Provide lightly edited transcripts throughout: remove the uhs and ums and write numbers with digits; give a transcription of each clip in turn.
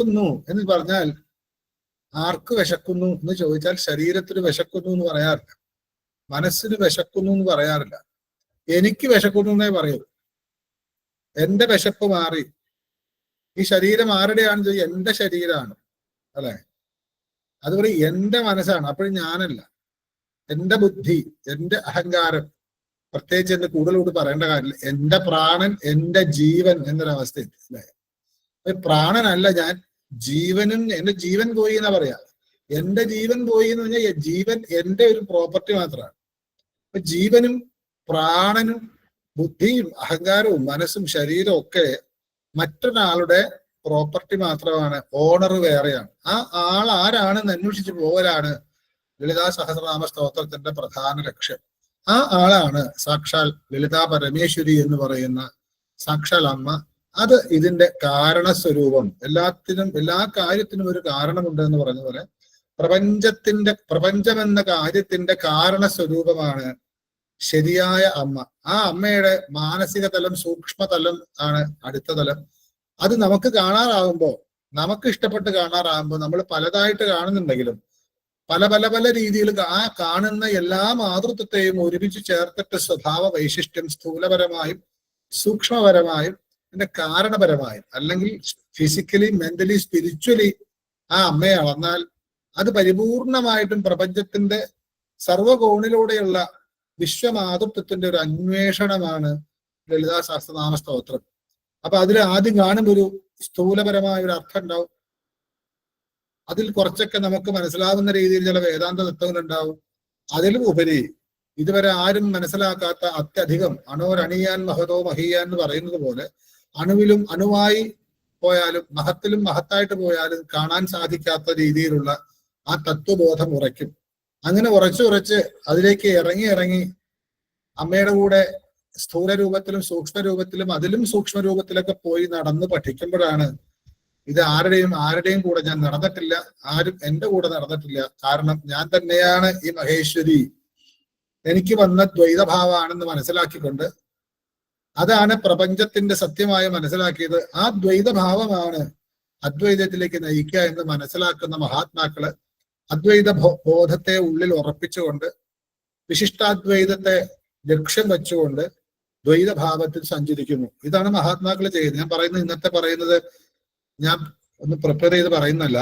വിശക്കുന്നു എന്ന് പറഞ്ഞാൽ ആർക്ക് വിശക്കുന്നു എന്ന് ചോദിച്ചാൽ ശരീരത്തിന് വിശക്കുന്നു എന്ന് പറയാറില്ല, മനസ്സിന് വിശക്കുന്നു എന്ന് പറയാറില്ല. എനിക്ക് വിശക്കുന്നു എന്നേ പറയൂ. എന്റെ വിശപ്പ് മാറി. ഈ ശരീരം ആരുടെയാണെന്ന് ചോദിച്ചാൽ എന്റെ ശരീരമാണ്, അല്ലെ? അതുപോലെ എന്റെ മനസ്സാണ്. അപ്പോഴും ഞാനല്ല. എന്റെ ബുദ്ധി, എന്റെ അഹങ്കാരം, പ്രത്യേകിച്ച് എന്റെ കൂടുതലോട് പറയേണ്ട കാര്യമില്ല, എന്റെ പ്രാണൻ, എന്റെ ജീവൻ എന്നൊരവസ്ഥയുണ്ട്, അല്ലെ? പ്രാണനല്ല ഞാൻ, ജീവനും എന്റെ ജീവൻ പോയി എന്നാ പറയാ. എന്റെ ജീവൻ പോയി എന്ന് പറഞ്ഞാൽ ജീവൻ എന്റെ ഒരു പ്രോപ്പർട്ടി മാത്രമാണ്. അപ്പൊ ജീവനും പ്രാണനും ബുദ്ധിയും അഹങ്കാരവും മനസ്സും ശരീരവും ഒക്കെ മറ്റൊരാളുടെ പ്രോപ്പർട്ടി മാത്രമാണ്. ഓണർ വേറെയാണ്. ആ ആൾ ആരാണെന്ന് അന്വേഷിച്ച് പോകലാണ് ലളിതാ സഹസ്രനാമ സ്തോത്രത്തിന്റെ പ്രധാന ലക്ഷ്യം. ആ ആളാണ് സാക്ഷാൽ ലളിതാ പരമേശ്വരി എന്ന് പറയുന്ന സാക്ഷാൽ അമ്മ. അത് ഇതിന്റെ കാരണസ്വരൂപം. എല്ലാത്തിനും എല്ലാ കാര്യത്തിനും ഒരു കാരണമുണ്ട് എന്ന് പറഞ്ഞ പോലെ പ്രപഞ്ചം എന്ന കാര്യത്തിന്റെ കാരണസ്വരൂപമാണ് ശരിയായ അമ്മ. ആ അമ്മയുടെ മാനസിക തലം, സൂക്ഷ്മതലം ആണ് അടുത്ത തലം. അത് നമുക്ക് കാണാറാകുമ്പോൾ, നമുക്ക് ഇഷ്ടപ്പെട്ട് കാണാറാകുമ്പോൾ, നമ്മൾ പലതായിട്ട് കാണുന്നുണ്ടെങ്കിലും പല പല പല രീതിയിൽ ആ കാണുന്ന എല്ലാ മാതൃത്വത്തെയും ഒരുമിച്ച് ചേർത്തിട്ട് സ്വഭാവ വൈശിഷ്ട്യം സ്ഥൂലപരമായും സൂക്ഷ്മപരമായും അതിന്റെ കാരണപരമായും അല്ലെങ്കിൽ ഫിസിക്കലി, മെന്റലി, സ്പിരിച്വലി ആ അമ്മയെ അളന്നാൽ അത് പരിപൂർണമായിട്ടും പ്രപഞ്ചത്തിന്റെ സർവകോണിലൂടെയുള്ള വിശ്വമാതൃത്വത്തിന്റെ ഒരു അന്വേഷണമാണ് ലളിതാ സഹസ്രനാമ സ്തോത്രം. അപ്പൊ അതിൽ ആദ്യം കാണുമ്പോൾ ഒരു സ്ഥൂലപരമായ ഒരു അർത്ഥം ഉണ്ടാവും. അതിൽ കുറച്ചൊക്കെ നമുക്ക് മനസ്സിലാവുന്ന രീതിയിൽ ചില വേദാന്ത തത്വങ്ങൾ ഉണ്ടാവും. അതിലും ഉപരി ഇതുവരെ ആരും മനസ്സിലാക്കാത്ത അത്യധികം അണോരണിയാൻ മഹതോ മഹീയാൻ എന്ന് പറയുന്നത് പോലെ അണുവിലും അണുവായി പോയാലും മഹത്തിലും മഹത്തായിട്ട് പോയാലും കാണാൻ സാധിക്കാത്ത രീതിയിലുള്ള ആ തത്വബോധം ഉറയ്ക്കും. അങ്ങനെ ഉറച്ച് അതിലേക്ക് ഇറങ്ങി അമ്മയുടെ കൂടെ സ്ഥൂല രൂപത്തിലും സൂക്ഷ്മ രൂപത്തിലും അതിലും സൂക്ഷ്മ രൂപത്തിലൊക്കെ പോയി നടന്ന് പഠിക്കുമ്പോഴാണ് ഇത് ആരുടെയും കൂടെ ഞാൻ നടന്നിട്ടില്ല, ആരും എന്റെ കൂടെ നടന്നിട്ടില്ല. കാരണം ഞാൻ തന്നെയാണ് ഈ മഹേശ്വരി, എനിക്ക് വന്ന ദ്വൈതഭാവമാണെന്ന് മനസ്സിലാക്കിക്കൊണ്ട് അതാണ് പ്രപഞ്ചത്തിന്റെ സത്യമായി മനസ്സിലാക്കിയത്. ആ ദ്വൈതഭാവമാണ് അദ്വൈതത്തിലേക്ക് നയിക്കുക എന്ന് മനസ്സിലാക്കുന്ന മഹാത്മാക്കള് അദ്വൈത ബോധത്തെ ഉള്ളിൽ ഉറപ്പിച്ചുകൊണ്ട് വിശിഷ്ടാദ്വൈതത്തെ ലക്ഷ്യം വെച്ചുകൊണ്ട് ദ്വൈതഭാവത്തിൽ സഞ്ചരിക്കുന്നു. ഇതാണ് മഹാത്മാക്കൾ ചെയ്യുന്നത്. ഞാൻ പറയുന്നത് ഇന്നത്തെ പറയുന്നത് ഞാൻ ഒന്ന് പ്രിപ്പയർ ചെയ്ത് പറയുന്നല്ല,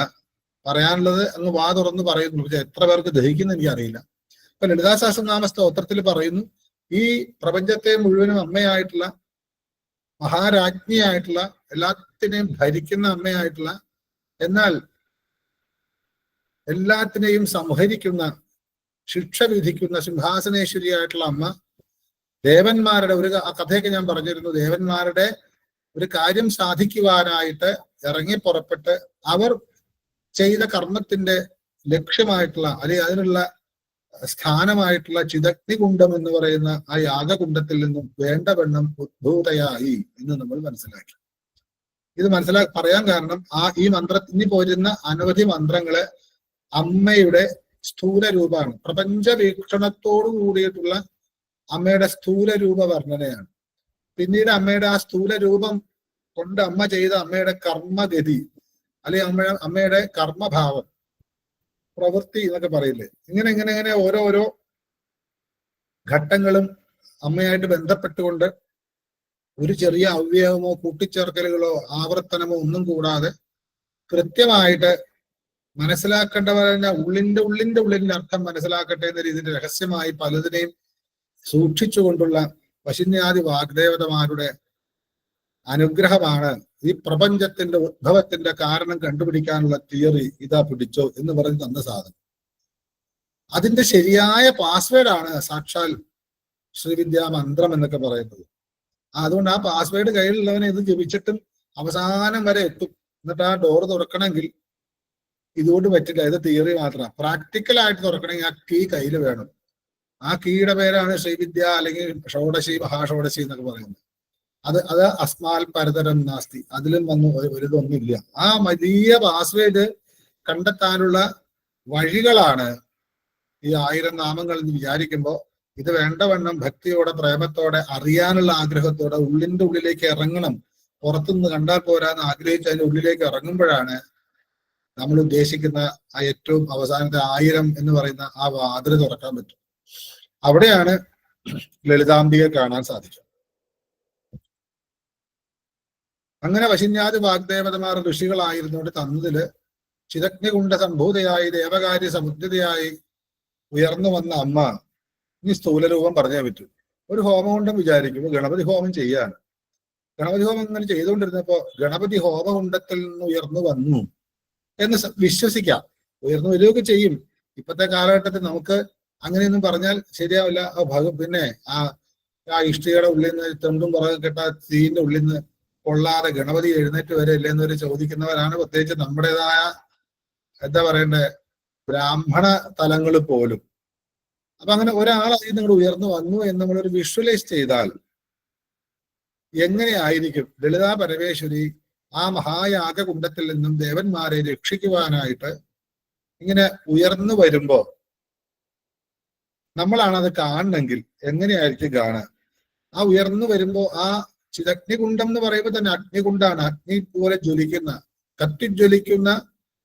പറയാനുള്ളത് അങ്ങ് വാ തുറന്ന് പറയുന്നു. പക്ഷെ എത്ര പേർക്ക് ദഹിക്കുന്ന എനിക്കറിയില്ല. ഇപ്പൊ ലളിതാ സഹസ്രനാമ സ്തോത്രത്തിൽ പറയുന്നു, ഈ പ്രപഞ്ചത്തെ മുഴുവനും അമ്മയായിട്ടുള്ള, മഹാരാജ്ഞിയായിട്ടുള്ള, എല്ലാത്തിനെയും ഭരിക്കുന്ന അമ്മയായിട്ടുള്ള, എന്നാൽ എല്ലാത്തിനെയും സംഹരിക്കുന്ന, ശിക്ഷ വിധിക്കുന്ന സിംഹാസനേശ്വരിയായിട്ടുള്ള അമ്മ ദേവന്മാരുടെ ഒരു കഥയൊക്കെ ഞാൻ പറഞ്ഞിരുന്നു. ദേവന്മാരുടെ ഒരു കാര്യം സാധിക്കുവാനായിട്ട് ഇറങ്ങി പുറപ്പെട്ട് അവർ ചെയ്ത കർമ്മത്തിന്റെ ലക്ഷ്യമായിട്ടുള്ള അല്ലെങ്കിൽ അതിനുള്ള സ്ഥാനമായിട്ടുള്ള ചിദഗ്നികുണ്ഡം എന്ന് പറയുന്ന ആ യാഗകുണ്ഡത്തിൽ നിന്നും വേണ്ടവണ്ണം ഉദ്ഭൂതയായി എന്ന് നമ്മൾ മനസ്സിലാക്കി. ഇത് പറയാൻ കാരണം ഈ മന്ത്രത്തിന് പോരുന്ന അനവധി മന്ത്രങ്ങള് അമ്മയുടെ സ്ഥൂല രൂപമാണ്. പ്രപഞ്ച വീക്ഷണത്തോടു കൂടിയിട്ടുള്ള അമ്മയുടെ സ്ഥൂല രൂപ വർണ്ണനയാണ്. പിന്നീട് അമ്മയുടെ ആ സ്ഥൂല രൂപം കൊണ്ട് അമ്മ ചെയ്ത അമ്മയുടെ കർമ്മഗതി അല്ലെങ്കിൽ അമ്മയുടെ കർമ്മഭാവം, പ്രവൃത്തി എന്നൊക്കെ പറയില്ലേ, ഇങ്ങനെ ഓരോരോ ഘട്ടങ്ങളും അമ്മയായിട്ട് ബന്ധപ്പെട്ടുകൊണ്ട് ഒരു ചെറിയ അവ്യവമോ കൂട്ടിച്ചേർക്കലുകളോ ആവർത്തനമോ ഒന്നും കൂടാതെ കൃത്യമായിട്ട് മനസ്സിലാക്കേണ്ടവരെ ഉള്ളിന്റെ അർത്ഥം മനസ്സിലാക്കട്ടെ എന്ന രീതിയിൽ രഹസ്യമായി പലതിനെയും സൂക്ഷിച്ചുകൊണ്ടുള്ള വശിന്യാദി വാഗ്ദേവതമാരുടെ അനുഗ്രഹമാണ് ഈ പ്രപഞ്ചത്തിന്റെ ഉദ്ഭവത്തിന്റെ കാരണം കണ്ടുപിടിക്കാനുള്ള തിയറി ഇതാ പിടിച്ചോ എന്ന് പറഞ്ഞ് തന്ന സാധനം. അതിന്റെ ശരിയായ പാസ്വേഡാണ് സാക്ഷാൽ ശ്രീവിദ്യാ മന്ത്രം എന്നൊക്കെ പറയുന്നത്. അതുകൊണ്ട് ആ പാസ്വേഡ് കയ്യിലുള്ളവനെ ഇത് ജപിച്ചിട്ടും അവസാനം വരെ എത്തും. എന്നിട്ട് ആ ഡോർ തുറക്കണമെങ്കിൽ ഇതുകൊണ്ട് പറ്റില്ല, ഇത് തിയറി മാത്രമാണ്. പ്രാക്ടിക്കലായിട്ട് തുറക്കണമെങ്കിൽ ആ കീ കയ്യിൽ വേണം. ആ കീയുടെ പേരാണ് ശ്രീവിദ്യ അല്ലെങ്കിൽ ഷോഡശി, മഹാഷോഡശി എന്നൊക്കെ പറയുന്നത്. അത് അസ്മാൽ പരതരം നാസ്തി, അതിലും ഒരിതൊന്നുമില്ല. ആ വലിയ പാസ്വേഡ് കണ്ടെത്താനുള്ള വഴികളാണ് ഈ 1000 നാമങ്ങൾ എന്ന് വിചാരിക്കുമ്പോൾ ഇത് വേണ്ടവണ്ണം ഭക്തിയോടെ, പ്രേമത്തോടെ, അറിയാനുള്ള ആഗ്രഹത്തോടെ ഉള്ളിന്റെ ഉള്ളിലേക്ക് ഇറങ്ങണം. പുറത്തുനിന്ന് കണ്ടാൽ പോരാന്ന് ആഗ്രഹിച്ച് അതിന്റെ ഉള്ളിലേക്ക് ഇറങ്ങുമ്പോഴാണ് നമ്മൾ ഉദ്ദേശിക്കുന്ന ആ ഏറ്റവും അവസാനത്തെ 1000 എന്ന് പറയുന്ന ആ വാതിൽ തുറക്കാൻ പറ്റും. അവിടെയാണ് ലളിതാംബികയെ കാണാൻ സാധിക്കും. അങ്ങനെ വശിന്യാദി വാഗ്ദേവതമാർ ഋഷികളായിരുന്നുകൊണ്ട് തന്നതില് ചിതജ്ഞകുണ്ഡ സംഭൂതയായി ദേവകാര്യ സമുദ്രതയായി ഉയർന്നു വന്ന അമ്മ ഇനി സ്ഥൂലരൂപം പറഞ്ഞേ പറ്റൂ. ഒരു ഹോമകുണ്ഡം വിചാരിക്കുമ്പോൾ ഗണപതി ഹോമം ചെയ്യാണ്. ഗണപതി ഹോമം ഇങ്ങനെ ചെയ്തുകൊണ്ടിരുന്നപ്പോ ഗണപതി ഹോമകുണ്ഡത്തിൽ നിന്ന് ഉയർന്നു വന്നു എന്ന് വിശ്വസിക്കാം. ഉയർന്നു വരികയൊക്കെ ചെയ്യും. ഇപ്പോഴത്തെ കാലഘട്ടത്തിൽ നമുക്ക് അങ്ങനെയൊന്നും പറഞ്ഞാൽ ശരിയാവില്ല. പിന്നെ ആ ഇഷ്ടികയുടെ ഉള്ളിൽ നിന്ന് തെണ്ടും പുറകെ കെട്ട തീന്റെ ഉള്ളിൽ നിന്ന് കൊള്ളാതെ ഗണപതി എഴുന്നേറ്റ് വരില്ല എന്നൊരു ചോദിക്കുന്നവരാണ് പ്രത്യേകിച്ച് നമ്മുടേതായ എന്താ പറയണ്ടേ ബ്രാഹ്മണ തലങ്ങൾ പോലും. അപ്പൊ അങ്ങനെ ഒരാളായി നിങ്ങൾ ഉയർന്നു വന്നു എന്ന് നമ്മളൊരു വിഷ്വലൈസ് ചെയ്താൽ എങ്ങനെയായിരിക്കും ലളിതാ പരമേശ്വരി ആ മഹായാഗകുണ്ഡത്തിൽ നിന്നും ദേവന്മാരെ രക്ഷിക്കുവാനായിട്ട് ഇങ്ങനെ ഉയർന്നു വരുമ്പോ നമ്മളാണത് കാണണമെങ്കിൽ എങ്ങനെയായിരിക്കും കാണുക? ആ ഉയർന്നു വരുമ്പോ ആ ചിതഗ്നികുണ്ഡം എന്ന് പറയുമ്പോൾ തന്നെ അഗ്നികുണ്ടാണ്. അഗ്നി പോലെ ജ്വലിക്കുന്ന കത്തിജ്വലിക്കുന്ന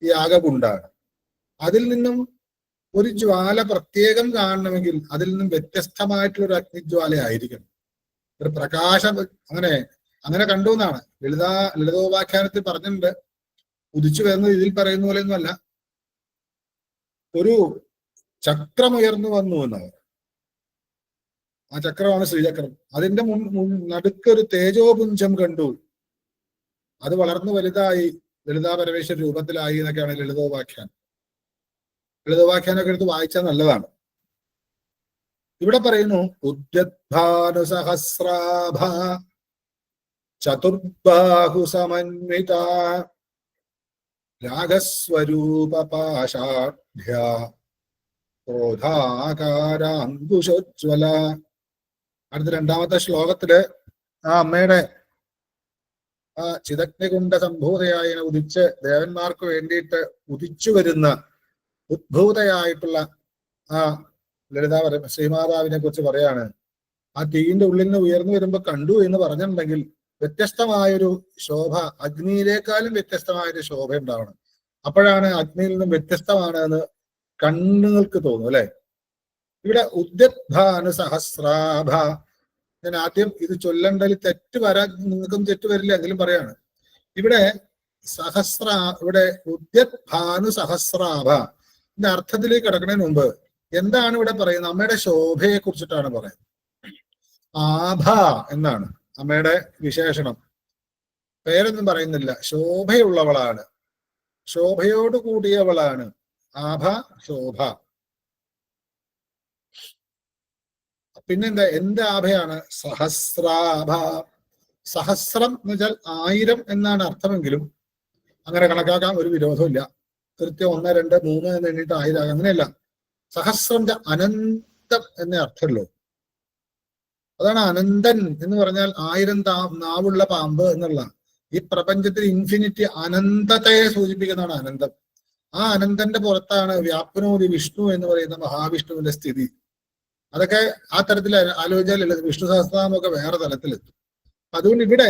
യാഗകുണ്ടാണ്. അതിൽ നിന്നും ഒരു ജ്വാല പ്രത്യേകം കാണണമെങ്കിൽ അതിൽ നിന്നും വ്യത്യസ്തമായിട്ടുള്ള ഒരു അഗ്നിജ്വാല ആയിരിക്കണം. ഒരു പ്രകാശം അങ്ങനെ കണ്ടു എന്നാണ് ലളിതോപാഖ്യാനത്തിൽ പറഞ്ഞിട്ടുണ്ട്. ഉദിച്ചു വരുന്നത് ഇതിൽ പറയുന്ന പോലെയൊന്നുമല്ല. ഒരു ചക്രം ഉയർന്നു വന്നു എന്നാണ്. ആ ചക്രമാണ് ശ്രീചക്രം. അതിന്റെ നടുക്കൊരു തേജോപുഞ്ചം കണ്ടു. അത് വളർന്നു വലുതായി ലളിതാ പരമേശ്വര രൂപത്തിലായി എന്നൊക്കെയാണ് ലളിതോപാഖ്യാനം. ലളിതോപാഖ്യാനൊക്കെ എടുത്ത് വായിച്ചാൽ നല്ലതാണ്. ഇവിടെ പറയുന്നു ഉദ്യദ്ഭാനുസഹസ്രാഭ ചതുർബാഹു സമന്വിത രാഗസ്വരൂപ പാശാഢ്യ ക്രോധാകാരാങ്കുശോജ്വല. അടുത്ത രണ്ടാമത്തെ ശ്ലോകത്തില് ആ അമ്മയുടെ ആ ചിതഗ്നികുണ്ഡ സംഭൂതയായി ഉദിച്ച് ദേവന്മാർക്ക് വേണ്ടിയിട്ട് ഉദിച്ചു വരുന്ന ഉദ്ഭൂതയായിട്ടുള്ള ആ ലളിതാ ശ്രീമാതാവിനെ കുറിച്ച് പറയാണ്. ആ തീയിന്റെ ഉള്ളിൽ നിന്ന് ഉയർന്നു വരുമ്പോ കണ്ടു എന്ന് പറഞ്ഞിട്ടുണ്ടെങ്കിൽ വ്യത്യസ്തമായൊരു ശോഭ, അഗ്നിയിലേക്കാളും വ്യത്യസ്തമായൊരു ശോഭ ഉണ്ടാവണം. അപ്പോഴാണ് അഗ്നിയിൽ നിന്നും വ്യത്യസ്തമാണ് എന്ന് കണ്ണുകൾക്ക് തോന്നും അല്ലെ. ഇവിടെ ഉദ്യദ്ഭാനു സഹസ്രാഭ. ഞാൻ ആദ്യം ഇത് ചൊല്ലണ്ടതിൽ തെറ്റ് വരാൻ നിങ്ങൾക്കും തെറ്റ് വരില്ല എങ്കിലും പറയാണ്. ഇവിടെ ഇവിടെ ഉദ്യദ്ഭാനു സഹസ്രാഭ ഇതിന്റെ അർത്ഥത്തിലേക്ക് കിടക്കുന്നതിന് മുമ്പ് എന്താണ് ഇവിടെ പറയുന്നത്? അമ്മയുടെ ശോഭയെ കുറിച്ചിട്ടാണ് പറയുന്നത്. ആഭ എന്നാണ് അമ്മയുടെ വിശേഷണം. പേരൊന്നും പറയുന്നില്ല. ശോഭയുള്ളവളാണ്, ശോഭയോട് കൂടിയവളാണ്. ആഭ, ശോഭ. പിന്നെന്താ? എന്ത് ആഭയാണ്? സഹസ്രാഭ. സഹസ്രം എന്ന് വെച്ചാൽ 1000 എന്നാണ് അർത്ഥമെങ്കിലും അങ്ങനെ കണക്കാക്കാൻ ഒരു വിരോധമില്ല. കൃത്യം 1, 2, 3 എന്ന് എണ്ണിട്ട് 1000 അങ്ങനെയല്ല. സഹസ്രം അനന്തം എന്നേ അർത്ഥമുള്ളൂ. അതാണ് അനന്തൻ എന്ന് പറഞ്ഞാൽ 1000 നാവുള്ള പാമ്പ് എന്നുള്ള. ഈ പ്രപഞ്ചത്തിൽ ഇൻഫിനിറ്റി അനന്തതയെ സൂചിപ്പിക്കുന്നതാണ് അനന്തം. ആ അനന്തന്റെ പുറത്താണ് വ്യാപനോതി വിഷ്ണു എന്ന് പറയുന്ന മഹാവിഷ്ണുവിന്റെ സ്ഥിതി. അതൊക്കെ ആ തരത്തിൽ ആലോചിച്ചാൽ വിഷ്ണു സഹസ്രനാമൊക്കെ വേറെ തലത്തിലെത്തും. അതുകൊണ്ട് ഇവിടെ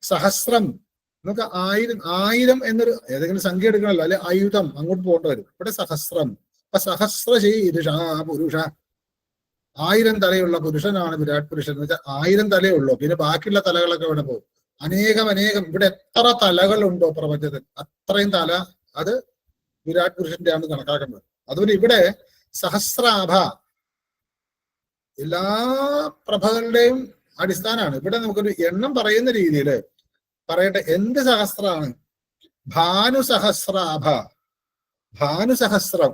സഹസ്രം നമുക്ക് 1000 എന്നൊരു ഏതെങ്കിലും സംഖ്യ എടുക്കണമല്ലോ, അല്ലെ ആയുധം അങ്ങോട്ട് പോകേണ്ടി വരും. ഇവിടെ സഹസ്രം. അപ്പൊ സഹസ്ര ശീരുഷ പുരുഷ, 1000 തലയുള്ള പുരുഷനാണ് വിരാട് പുരുഷൻ എന്ന് വെച്ചാൽ 1000 തലയുള്ളൂ. പിന്നെ ബാക്കിയുള്ള തലകളൊക്കെ ഇവിടെ പോകും. അനേകം ഇവിടെ എത്ര തലകളുണ്ടോ പ്രപഞ്ചത്തിൽ അത്രയും തല അത് വിരാട് പുരുഷന്റെ ആണ് കണക്കാക്കുന്നത്. അതുകൊണ്ട് ഇവിടെ സഹസ്രാഭ എല്ലാ പ്രഭകളുടെയും അടിസ്ഥാനമാണ്. ഇവിടെ നമുക്കൊരു എണ്ണം പറയുന്ന രീതിയിൽ പറയട്ടെ. എന്ത് സഹസ്രാണ്? ഭാനുസഹസ്രാഭ. ഭാനുസഹസ്രം.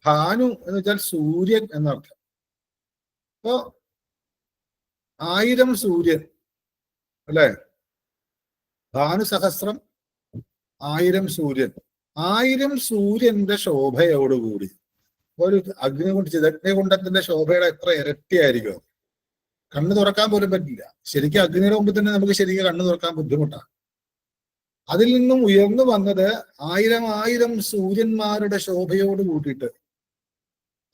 ഭാനു എന്ന് വെച്ചാൽ സൂര്യൻ എന്നർത്ഥം. അപ്പോ 1000 സൂര്യൻ അല്ലെ. ഭാനുസഹസ്രം 1000 സൂര്യൻ. 1000 സൂര്യന്റെ ശോഭയോടുകൂടി ഒരു ചിതഗ്നികുണ്ഡത്തിന്റെ ശോഭയുടെ എത്ര ഇരട്ടിയായിരിക്കും. കണ്ണു തുറക്കാൻ പോലും പറ്റില്ല. ശരിക്കും അഗ്നിയുടെ മുമ്പ് തന്നെ നമുക്ക് ശരിക്കും കണ്ണു തുറക്കാൻ ബുദ്ധിമുട്ടാണ്. അതിൽ നിന്നും ഉയർന്നു വന്നത് 1000 സൂര്യന്മാരുടെ ശോഭയോട് കൂട്ടിയിട്ട്.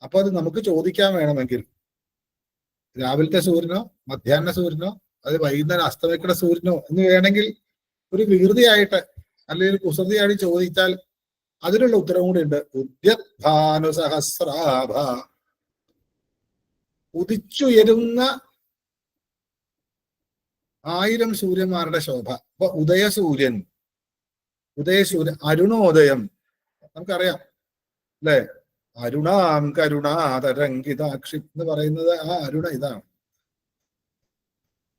അപ്പൊ അത് നമുക്ക് ചോദിക്കാൻ വേണമെങ്കിൽ രാവിലത്തെ സൂര്യനോ മധ്യാഹ്ന സൂര്യനോ അത് വൈകുന്നേരം അസ്തമിക്കുന്ന സൂര്യനോ എന്ന് വേണമെങ്കിൽ ഒരു വികൃതിയായിട്ട് അല്ലെങ്കിൽ കുസൃതിയായിട്ട് ചോദിച്ചാൽ അതിനുള്ള ഉത്തരവും കൂടി ഉണ്ട്. ഉദ്യത്ഭാനു സഹസ്രാഭ, ഉദിച്ചുയരുന്ന 1000 സൂര്യന്മാരുടെ ശോഭ. അപ്പൊ ഉദയസൂര്യൻ, അരുണോദയം നമുക്കറിയാം അല്ലെ? അരുണാം കരുണാതരംഗിതാക്ഷി എന്ന് പറയുന്നത് ആ അരുണ ഇതാണ്.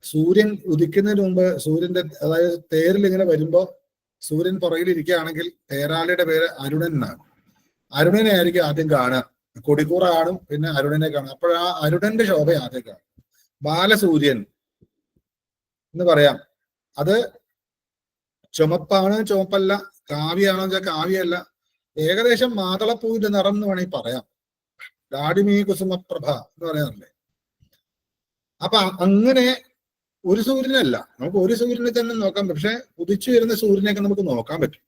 സൂര്യൻ ഉദിക്കുന്നതിന് മുമ്പ് സൂര്യന്റെ, അതായത് തേരിൽ ഇങ്ങനെ വരുമ്പോ സൂര്യൻ പുറകിൽ ഇരിക്കുകയാണെങ്കിൽ തേരാളിയുടെ പേര് അരുണൻ എന്നാണ്. അരുണനെ ആയിരിക്കും ആദ്യം കാണുക. കൊടിക്കൂറ കാണും, പിന്നെ അരുണനെ കാണും. അപ്പോഴാ അരുണന്റെ ശോഭ ആദ്യം കാണും. ബാലസൂര്യൻ എന്ന് പറയാം. അത് ചുമപ്പാണ്, ചുമപ്പല്ല. കാവ്യാണോ വെച്ചാൽ കാവ്യല്ല. ഏകദേശം മാതളപ്പൂവിന്റെ നിറം എന്ന് വേണമെങ്കിൽ പറയാം. ഡാഡിമീ കുസുമപ്രഭ എന്ന് പറയാറില്ലേ? അപ്പൊ അങ്ങനെ ഒരു സൂര്യനല്ല, നമുക്ക് ഒരു സൂര്യനെ തന്നെ നോക്കാം. പക്ഷെ ഉദിച്ചു വരുന്ന സൂര്യനെയൊക്കെ നമുക്ക് നോക്കാൻ പറ്റും.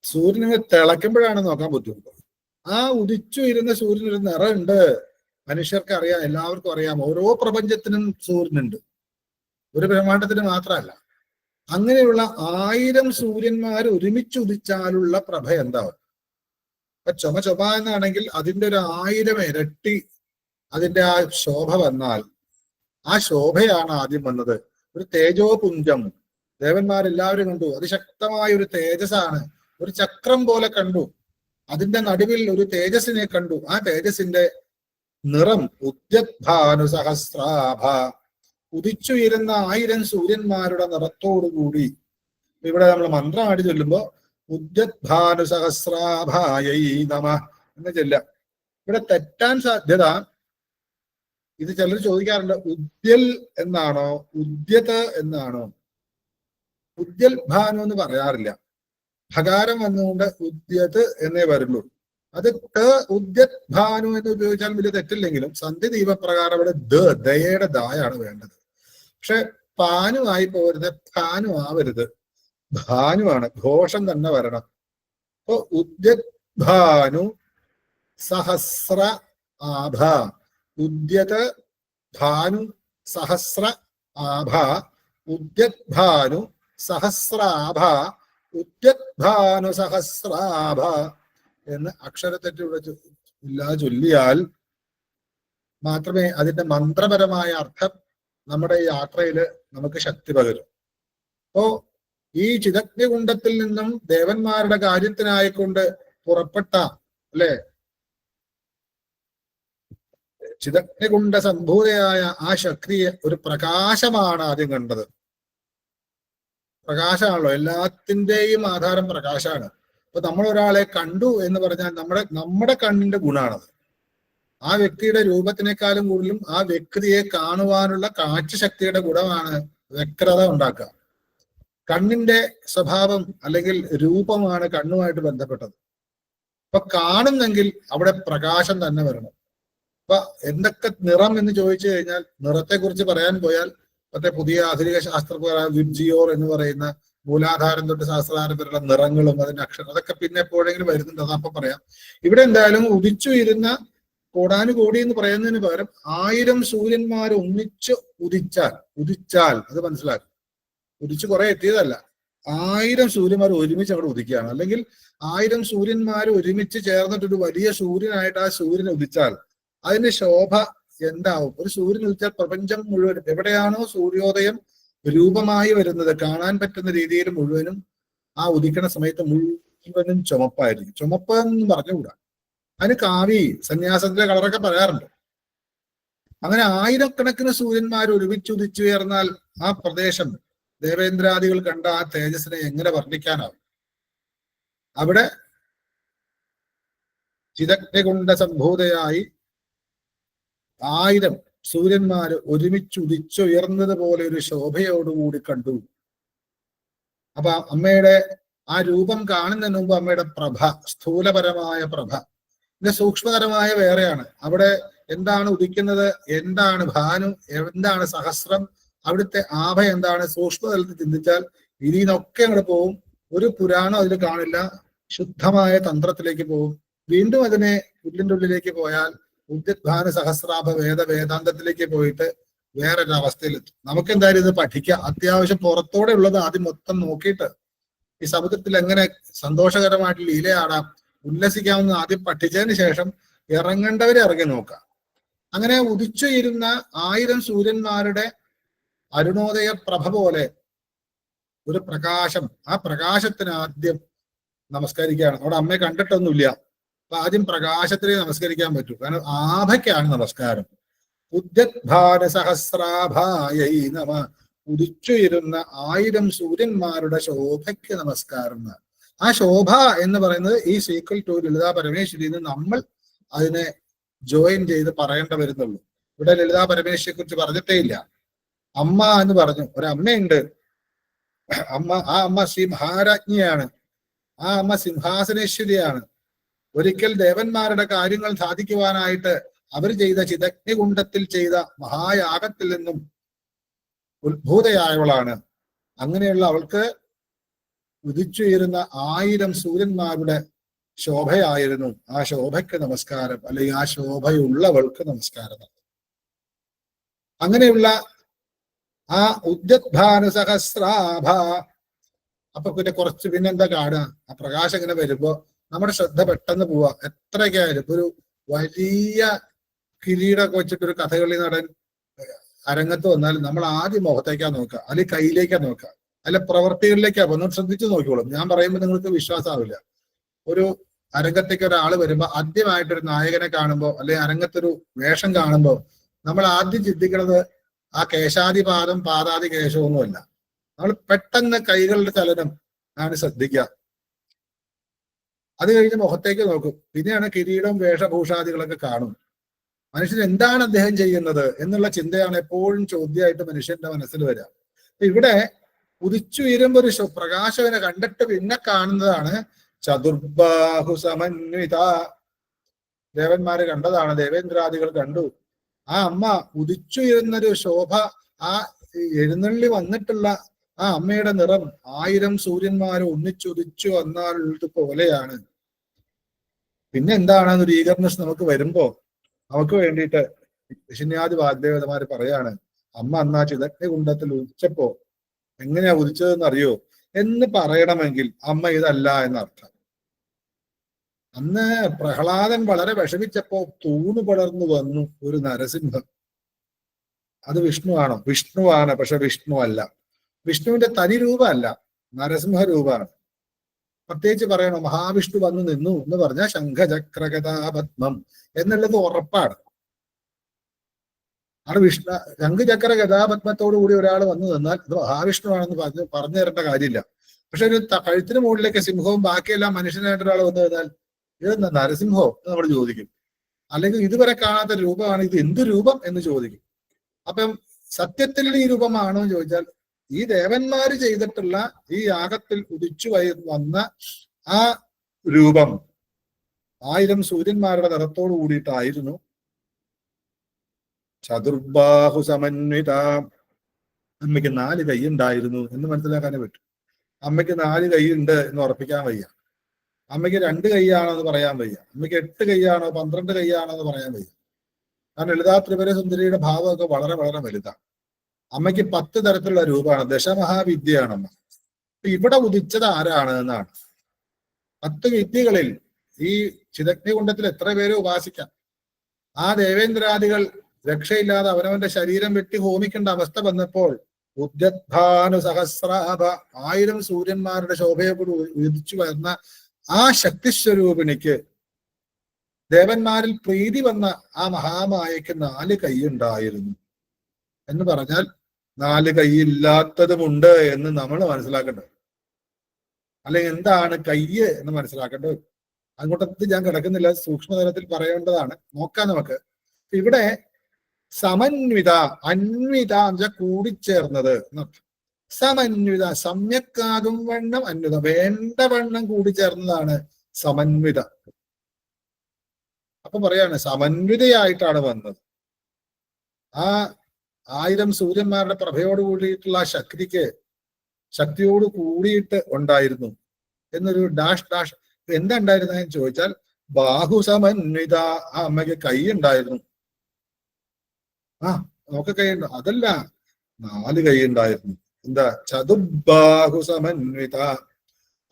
സൂര്യനെ തിളയ്ക്കുമ്പോഴാണ് നോക്കാൻ ബുദ്ധിമുട്ട്. ആ ഉദിച്ചു വരുന്ന സൂര്യനൊരു നിറമുണ്ട്. മനുഷ്യർക്ക് അറിയാം, എല്ലാവർക്കും അറിയാം. ഓരോ പ്രപഞ്ചത്തിനും സൂര്യനുണ്ട്, ഒരു ബ്രഹ്മാണ്ടത്തിന് മാത്രമല്ല. അങ്ങനെയുള്ള 1000 സൂര്യന്മാർ ഒരുമിച്ച് ഉദിച്ചാലുള്ള പ്രഭ എന്താവും? ഇപ്പൊ ചുമ എന്നാണെങ്കിൽ അതിന്റെ ഒരു 1000 ഇരട്ടി അതിന്റെ ആ ശോഭ വന്നാൽ, ആ ശോഭയാണ് ആദ്യം വന്നത്. ഒരു തേജോപുഞ്ചം ദേവന്മാരെല്ലാവരും കണ്ടു. അതിശക്തമായ ഒരു തേജസ്സാണ്. ഒരു ചക്രം പോലെ കണ്ടു. അതിന്റെ നടുവിൽ ഒരു തേജസ്സിനെ കണ്ടു. ആ തേജസ്സിന്റെ നിറം ഉദ്യത്ഭാനു സഹസ്രാഭ, ഉദിച്ചുയരുന്ന 1000 സൂര്യന്മാരുടെ നിറത്തോടുകൂടി. ഇവിടെ നമ്മൾ മന്ത്രം ആടി ചൊല്ലുമ്പോ ഉദ്യത്ഭാനു സഹസ്രാഭായൈ നമഃ എന്ന് ചൊല്ലാം. ഇവിടെ തെറ്റാൻ സാധ്യത, ഇത് ചിലർ ചോദിക്കാറുണ്ട്, ഉദ്യൽ എന്നാണോ ഉദ്യത എന്നാണോ? ഉദ്യൽ ഭാനു എന്ന് പറയാറില്ല. ഭകാരം വന്നുകൊണ്ട് ഉദ്യത് എന്നേ വരുള്ളൂ. അത് ഉദ്യത് ഭാനു എന്ന് ഉപയോഗിച്ചാൽ വലിയ തെറ്റില്ലെങ്കിലും സന്ധി ദീപപ്രകാരം അവിടെ ദയയുടെ ദായാണ് വേണ്ടത്. പക്ഷെ പാനു ആയി പോരുത്, ഭാനു ആവരുത്. ഭാനുവാണ്, ഘോഷം തന്നെ വരണം. അപ്പൊ ഉദ്യത് ഭാനു സഹസ്ര ആഭ, ഉദ്യത് ഭാനു സഹസ്ര ആഭ, ഉദ്യത് ഭാനു സഹസ്രാഭ, ഉദ്യത് ഭാനു സഹസ്രാഭ എന്ന് അക്ഷരത്തെറ്റിവിടെ ഇല്ലാതെ ചൊല്ലിയാൽ മാത്രമേ അതിന്റെ മന്ത്രപരമായ അർത്ഥം നമ്മുടെ ഈ യാത്രയില് നമുക്ക് ശക്തി പകരും. അപ്പോ ഈ ചിദഗ്നികുണ്ഡത്തിൽ നിന്നും ദേവന്മാരുടെ കാര്യത്തിനായിക്കൊണ്ട് പുറപ്പെട്ട അല്ലെ, ചിദഗ്നികുണ്ഡ സംഭൂതയായ ആ ശക്തിയെ ഒരു പ്രകാശമാണ് ആദ്യം കണ്ടത്. പ്രകാശമാണല്ലോ, എല്ലാത്തിൻ്റെയും ആധാരം പ്രകാശമാണ്. അപ്പൊ നമ്മൾ ഒരാളെ കണ്ടു എന്ന് പറഞ്ഞാൽ നമ്മുടെ കണ്ണിന്റെ ഗുണമാണത്. ആ വ്യക്തിയുടെ രൂപത്തിനേക്കാളും കൂടുതലും ആ വ്യക്തിയെ കാണുവാനുള്ള കാഴ്ചശക്തിയുടെ ഗുണമാണ് വ്യക്തത ഉണ്ടാക്കുക. കണ്ണിന്റെ സ്വഭാവം അല്ലെങ്കിൽ രൂപമാണ് കണ്ണുമായിട്ട് ബന്ധപ്പെട്ടത്. അപ്പൊ കാണുന്നെങ്കിൽ അവിടെ പ്രകാശം തന്നെ വരണം. അപ്പൊ എന്തൊക്കെ നിറം എന്ന് ചോദിച്ചു കഴിഞ്ഞാൽ, നിറത്തെ കുറിച്ച് പറയാൻ പോയാൽ മറ്റേ പുതിയ ആധുനിക ശാസ്ത്രപ്രകാരം വിബ്ജിയോർ എന്ന് പറയുന്ന മൂലാധാരം തൊട്ട് സഹസ്രാരം വരെയുള്ള നിറങ്ങളും അതിന്റെ അക്ഷരം അതൊക്കെ പിന്നെ എപ്പോഴെങ്കിലും വരുന്നുണ്ട്, അതപ്പൊ പറയാം. ഇവിടെ എന്തായാലും ഉദിച്ചുയരുന്ന കോടാനുകോടി എന്ന് പറയുന്നതിന് പകരം 1000 സൂര്യന്മാർ ഒന്നിച്ച് ഉദിച്ചാൽ അത് മനസ്സിലാക്കും. ഉദിച്ച് കുറെ എത്തിയതല്ല, 1000 സൂര്യന്മാർ ഒരുമിച്ച് അവിടെ ഉദിക്കുകയാണ്. അല്ലെങ്കിൽ 1000 സൂര്യന്മാർ ഒരുമിച്ച് ചേർന്നിട്ടൊരു വലിയ സൂര്യനായിട്ട് ആ സൂര്യൻ ഉദിച്ചാൽ അതിന്റെ ശോഭ എന്താവും? ഒരു സൂര്യൻ ഉദിച്ചാൽ പ്രപഞ്ചം മുഴുവനും എവിടെയാണോ സൂര്യോദയം രൂപമായി വരുന്നത് കാണാൻ പറ്റുന്ന രീതിയിൽ മുഴുവനും ആ ഉദിക്കുന്ന സമയത്ത് മുഴുവനും ചുമപ്പായിരിക്കും. ചുമപ്പ് എന്ന് പറഞ്ഞുകൂടാ, അതിന് കാവി സന്യാസത്തിന്റെ കളറൊക്കെ പറയാറുണ്ട്. അങ്ങനെ 1000കണക്കിന് സൂര്യന്മാർ ഒരുമിച്ച് ഉദിച്ചുയർന്നാൽ ആ പ്രദേശം ദേവേന്ദ്രാദികൾ കണ്ട ആ തേജസ്സിനെ എങ്ങനെ വർണ്ണിക്കാനാവും? അവിടെ ചിദഗ്നികുണ്ഡ സംഭൂതയായി 1000 സൂര്യന്മാര് ഒരുമിച്ച് ഉദിച്ചുയർന്നത് പോലെ ഒരു ശോഭയോടുകൂടി കണ്ടു. അപ്പൊ അമ്മയുടെ ആ രൂപം കാണുന്നതിന് മുമ്പ് അമ്മയുടെ പ്രഭ, സ്ഥൂലപരമായ പ്രഭ, ഇതിന്റെ സൂക്ഷ്മതരമായ വേറെയാണ്. അവിടെ എന്താണ് ഉദിക്കുന്നത്, എന്താണ് ഭാനു, എന്താണ് സഹസ്രം, അവിടുത്തെ ആഭ എന്താണ്, സൂക്ഷ്മതലത്തിൽ ചിന്തിച്ചാൽ ഇതിനൊക്കെ അങ്ങോട്ട് പോവും. ഒരു പുരാണം അതിൽ കാണില്ല, ശുദ്ധമായ തന്ത്രത്തിലേക്ക് പോവും. വീണ്ടും അതിനെ ഉള്ളിന്റെ ഉള്ളിലേക്ക് പോയാൽ ഉദ്യത്ഭാന സഹസ്രാഭ വേദാന്തത്തിലേക്ക് പോയിട്ട് വേറൊരു അവസ്ഥയിലെത്തും. നമുക്ക് എന്തായാലും ഇത് പഠിക്കാം. അത്യാവശ്യം പുറത്തോടെ ഉള്ളത് ആദ്യം മൊത്തം നോക്കിയിട്ട് ഈ സമുദ്രത്തിൽ എങ്ങനെ സന്തോഷകരമായിട്ട് ലീലയാടാം, ഉല്ലസിക്കാമെന്ന് ആദ്യം പഠിച്ചതിന് ശേഷം ഇറങ്ങേണ്ടവരെ ഇറങ്ങി നോക്കാം. അങ്ങനെ ഉദിച്ചുയരുന്ന 1000 സൂര്യന്മാരുടെ അരുണോദയ പ്രഭ പോലെ ഒരു പ്രകാശം, ആ പ്രകാശത്തിന് ആദ്യം നമസ്കരിക്കുകയാണ്. അവിടെ അമ്മയെ കണ്ടിട്ടൊന്നുമില്ല, അപ്പൊ ആദ്യം പ്രകാശത്തിനെ നമസ്കരിക്കാൻ പറ്റൂ. കാരണം ആഭയ്ക്കാണ് നമസ്കാരം. ഉദ്യദ്ഭാന സഹസ്രാഭായൈ നമ. ഉദിച്ചുയരുന്ന 1000 സൂര്യന്മാരുടെ ശോഭയ്ക്ക് നമസ്കാരം. ആ ശോഭ എന്ന് പറയുന്നത് ഈ സീക്വൽ ടു ലളിതാ പരമേശ്വരി എന്ന് നമ്മൾ അതിനെ ജോയിൻ ചെയ്ത് പറയേണ്ട വരുന്നുള്ളൂ. ഇവിടെ ലളിതാ പരമേശ്വരിയെ കുറിച്ച് പറഞ്ഞിട്ടേ ഇല്ല. അമ്മ എന്ന് പറഞ്ഞു, ഒരമ്മയുണ്ട്. ആ അമ്മ ശ്രീ മഹാരാജ്ഞിയാണ്. ആ അമ്മ സിംഹാസനേശ്വരിയാണ്. ഒരിക്കൽ ദേവന്മാരുടെ കാര്യങ്ങൾ സാധിക്കുവാനായിട്ട് അവർ ചെയ്ത ചിദഗ്നികുണ്ഡത്തിൽ ചെയ്ത മഹായാഗത്തിൽ നിന്നും ഉത്ഭൂതയായവളാണ്. അങ്ങനെയുള്ള അവൾക്ക് ഉദിച്ചുയരുന്ന 1000 സൂര്യന്മാരുടെ ശോഭയായിരുന്നു. ആ ശോഭയ്ക്ക് നമസ്കാരം, അല്ലെങ്കിൽ ആ ശോഭയുള്ളവൾക്ക് നമസ്കാരം. അങ്ങനെയുള്ള ആ ഉദ്യദ്ഭാന സഹസ്രാഭ. അപ്പൊ പിന്നെ കുറച്ച് പിന്നെന്താ കാണുക, ആ പ്രകാശം ഇങ്ങനെ വരുമ്പോ നമ്മുടെ ശ്രദ്ധ പെട്ടെന്ന് പോവാ. എത്രയൊക്കെയായാലും ഒരു വലിയ കിരീടമൊക്കെ വെച്ചിട്ടൊരു കഥകളി നടൻ അരങ്ങത്ത് വന്നാൽ നമ്മൾ ആദ്യം മുഖത്തേക്കാ നോക്കുക, അല്ലെങ്കിൽ കയ്യിലേക്കാ നോക്കുക, അല്ല പ്രവർത്തികളിലേക്കാ പോകും. ഒന്ന് ശ്രദ്ധിച്ചു നോക്കിക്കോളും. ഞാൻ പറയുമ്പോൾ നിങ്ങൾക്ക് വിശ്വാസമാവില്ല. ഒരു അരങ്ങത്തേക്ക് ഒരാൾ വരുമ്പോ ആദ്യമായിട്ടൊരു നായകനെ കാണുമ്പോ, അല്ലെങ്കിൽ അരങ്ങത്തൊരു വേഷം കാണുമ്പോ നമ്മൾ ആദ്യം ചിന്തിക്കുന്നത് ആ കേശാദിപാദം പാദാദി കേശമൊന്നുമല്ല. നമ്മൾ പെട്ടെന്ന് കൈകളുടെ ചലനം ആണ് ശ്രദ്ധിക്കുക. അത് കഴിഞ്ഞ് മുഖത്തേക്ക് നോക്കും. പിന്നെയാണ് കിരീടവും വേഷഭൂഷാദികളൊക്കെ കാണും. മനുഷ്യൻ എന്താണ് അദ്ദേഹം ചെയ്യുന്നത് എന്നുള്ള ചിന്തയാണ് എപ്പോഴും ചോദ്യമായിട്ട് മനുഷ്യന്റെ മനസ്സിൽ വരിക. ഇവിടെ ഉദിച്ചുയരുമ്പോ ഒരു പ്രകാശവനെ കണ്ടിട്ട് പിന്നെ കാണുന്നതാണ് ചതുർബാഹു സമന്വിത. ദേവന്മാര് കണ്ടതാണ്, ദേവേന്ദ്രാദികൾ കണ്ടു. ആ അമ്മ ഉദിച്ചുയരുന്നൊരു ശോഭ, ആ എഴുന്നള്ളി വന്നിട്ടുള്ള ആ അമ്മയുടെ നിറം 1000 സൂര്യന്മാര് ഒന്നിച്ചുദിച്ചു വന്നത് പോലെയാണ്. പിന്നെ എന്താണ് ഒരു ഈഗർനെസ് നമുക്ക് വരുമ്പോ നമുക്ക് വേണ്ടിയിട്ട് വിശന്യാദി വാഗ്ദേവതമാര് പറയാണ്, അമ്മ അന്നാ ചിദഗ്നികുണ്ഡത്തിൽ ഉദിച്ചപ്പോ എങ്ങനെയാ ഉദിച്ചതെന്ന് അറിയോ എന്ന് പറയണമെങ്കിൽ അമ്മ ഇതല്ല എന്നർത്ഥം. അന്ന് പ്രഹ്ലാദൻ വളരെ വിഷമിച്ചപ്പോ തൂണ് പടർന്നു വന്നു ഒരു നരസിംഹം. അത് വിഷ്ണുവാണോ? വിഷ്ണുവാണ്, പക്ഷെ വിഷ്ണു അല്ല. വിഷ്ണുവിന്റെ തനി രൂപമല്ല, നരസിംഹ രൂപമാണ്. പ്രത്യേകിച്ച് പറയണോ, മഹാവിഷ്ണു വന്നു നിന്നു എന്ന് പറഞ്ഞാൽ ശംഖചക്രഗതാപത്മം എന്നുള്ളത് ഉറപ്പാണ്. ആണ് വിഷ്ണു. ശംഖചക്ര ഗതാപത്മത്തോടു കൂടി ഒരാൾ വന്നു നിന്നാൽ അത് മഹാവിഷ്ണുവാണെന്ന് പറഞ്ഞു തരേണ്ട കാര്യമില്ല. പക്ഷെ ഒരു കഴുത്തിന് മുകളിലേക്ക് സിംഹവും ബാക്കിയെല്ലാം മനുഷ്യനായിട്ട് ഒരാൾ വന്നു കഴിഞ്ഞാൽ ഇത് നരസിംഹോ എന്ന് നമ്മൾ ചോദിക്കും. അല്ലെങ്കിൽ ഇതുവരെ കാണാത്ത രൂപമാണ്, ഇത് എന്ത് രൂപം എന്ന് ചോദിക്കും. അപ്പം സത്യത്തിൽ ഈ രൂപമാണോ എന്ന് ചോദിച്ചാൽ ഈ ദേവന്മാര് ചെയ്തിട്ടുള്ള ഈ യാഗത്തിൽ ഉദിച്ചു വന്ന ആ രൂപം 1000 സൂര്യന്മാരുടെ നിറത്തോടു കൂടിയിട്ടായിരുന്നു. ചതുർബാഹു സമന്വിത. അമ്മയ്ക്ക് 4 കൈ ഉണ്ടായിരുന്നു എന്ന് മനസ്സിലാക്കാനേ പറ്റും. അമ്മയ്ക്ക് 4 കൈ ഉണ്ട് എന്ന് ഉറപ്പിക്കാൻ വയ്യ. അമ്മയ്ക്ക് 2 കൈയാണോ എന്ന് പറയാൻ വയ്യ. അമ്മയ്ക്ക് 8 കൈയാണോ 12 കൈയാണോ എന്ന് പറയാൻ വയ്യ. കാരണം ലളിതാ ത്രിപുര സുന്ദരിയുടെ ഭാവമൊക്കെ വളരെ വളരെ വലുതാണ്. അമ്മയ്ക്ക് 10 തരത്തിലുള്ള രൂപമാണ്, ദശമഹാവിദ്യയാണ് അമ്മ. ഇവിടെ ഉദിച്ചത് ആരാണ് എന്നാണ്. 10 വിദ്യകളിൽ ഈ ചിദഗ്നികുണ്ഡത്തിൽ എത്ര പേരെ ഉപാസിക്കാം. ആ ദേവേന്ദ്രാദികൾ രക്ഷയില്ലാതെ അവനവന്റെ ശരീരം വെട്ടി ഹോമിക്കേണ്ട അവസ്ഥ വന്നപ്പോൾ ഉദ്യദ്ഭാനു സഹസ്രാഭ 1000 സൂര്യന്മാരുടെ ശോഭയോട് ഉദിച്ചു വരുന്ന ആ ശക്തിസ്വരൂപിണിക്ക് ദേവന്മാരിൽ പ്രീതി വന്ന ആ മഹാമായയ്ക്ക് 4 കൈ ഉണ്ടായിരുന്നു എന്ന് പറഞ്ഞാൽ 4 കൈയില്ലാത്തതുമുണ്ട് എന്ന് നമ്മൾ മനസ്സിലാക്കേണ്ടത്. അല്ലെങ്കിൽ എന്താണ് കയ്യ് എന്ന് മനസ്സിലാക്കേണ്ടത്. അങ്ങോട്ടത്ത് ഞാൻ കിടക്കുന്നില്ല, സൂക്ഷ്മതലത്തിൽ പറയേണ്ടതാണ്. നോക്കാം നമുക്ക്. ഇവിടെ സമന്വിത, അന്വിത എന്ന് വെച്ചാൽ കൂടിച്ചേർന്നത്. സമന്വിത, സമ്യക്കാകും വണ്ണം അന്വിത, വേണ്ട വണ്ണം കൂടിച്ചേർന്നതാണ് സമന്വിത. അപ്പൊ പറയാണ് സമന്വിതയായിട്ടാണ് വന്നത്. ആ 1000 സൂര്യന്മാരുടെ പ്രഭയോട് കൂടിയിട്ടുള്ള ആ ശക്തിയോട് കൂടിയിട്ട് ഉണ്ടായിരുന്നു എന്നൊരു ഡാഷ് ഡാഷ്. എന്താ ഉണ്ടായിരുന്നതെന്ന് ചോദിച്ചാൽ ബാഹു സമന്വിത, ആ അമ്മയ്ക്ക് കൈ ഉണ്ടായിരുന്നു. നമുക്ക് കൈയുണ്ടോ? അതല്ല, 4 കൈ ഉണ്ടായിരുന്നു. എന്താ? ചതുർബാഹു സമന്വിത.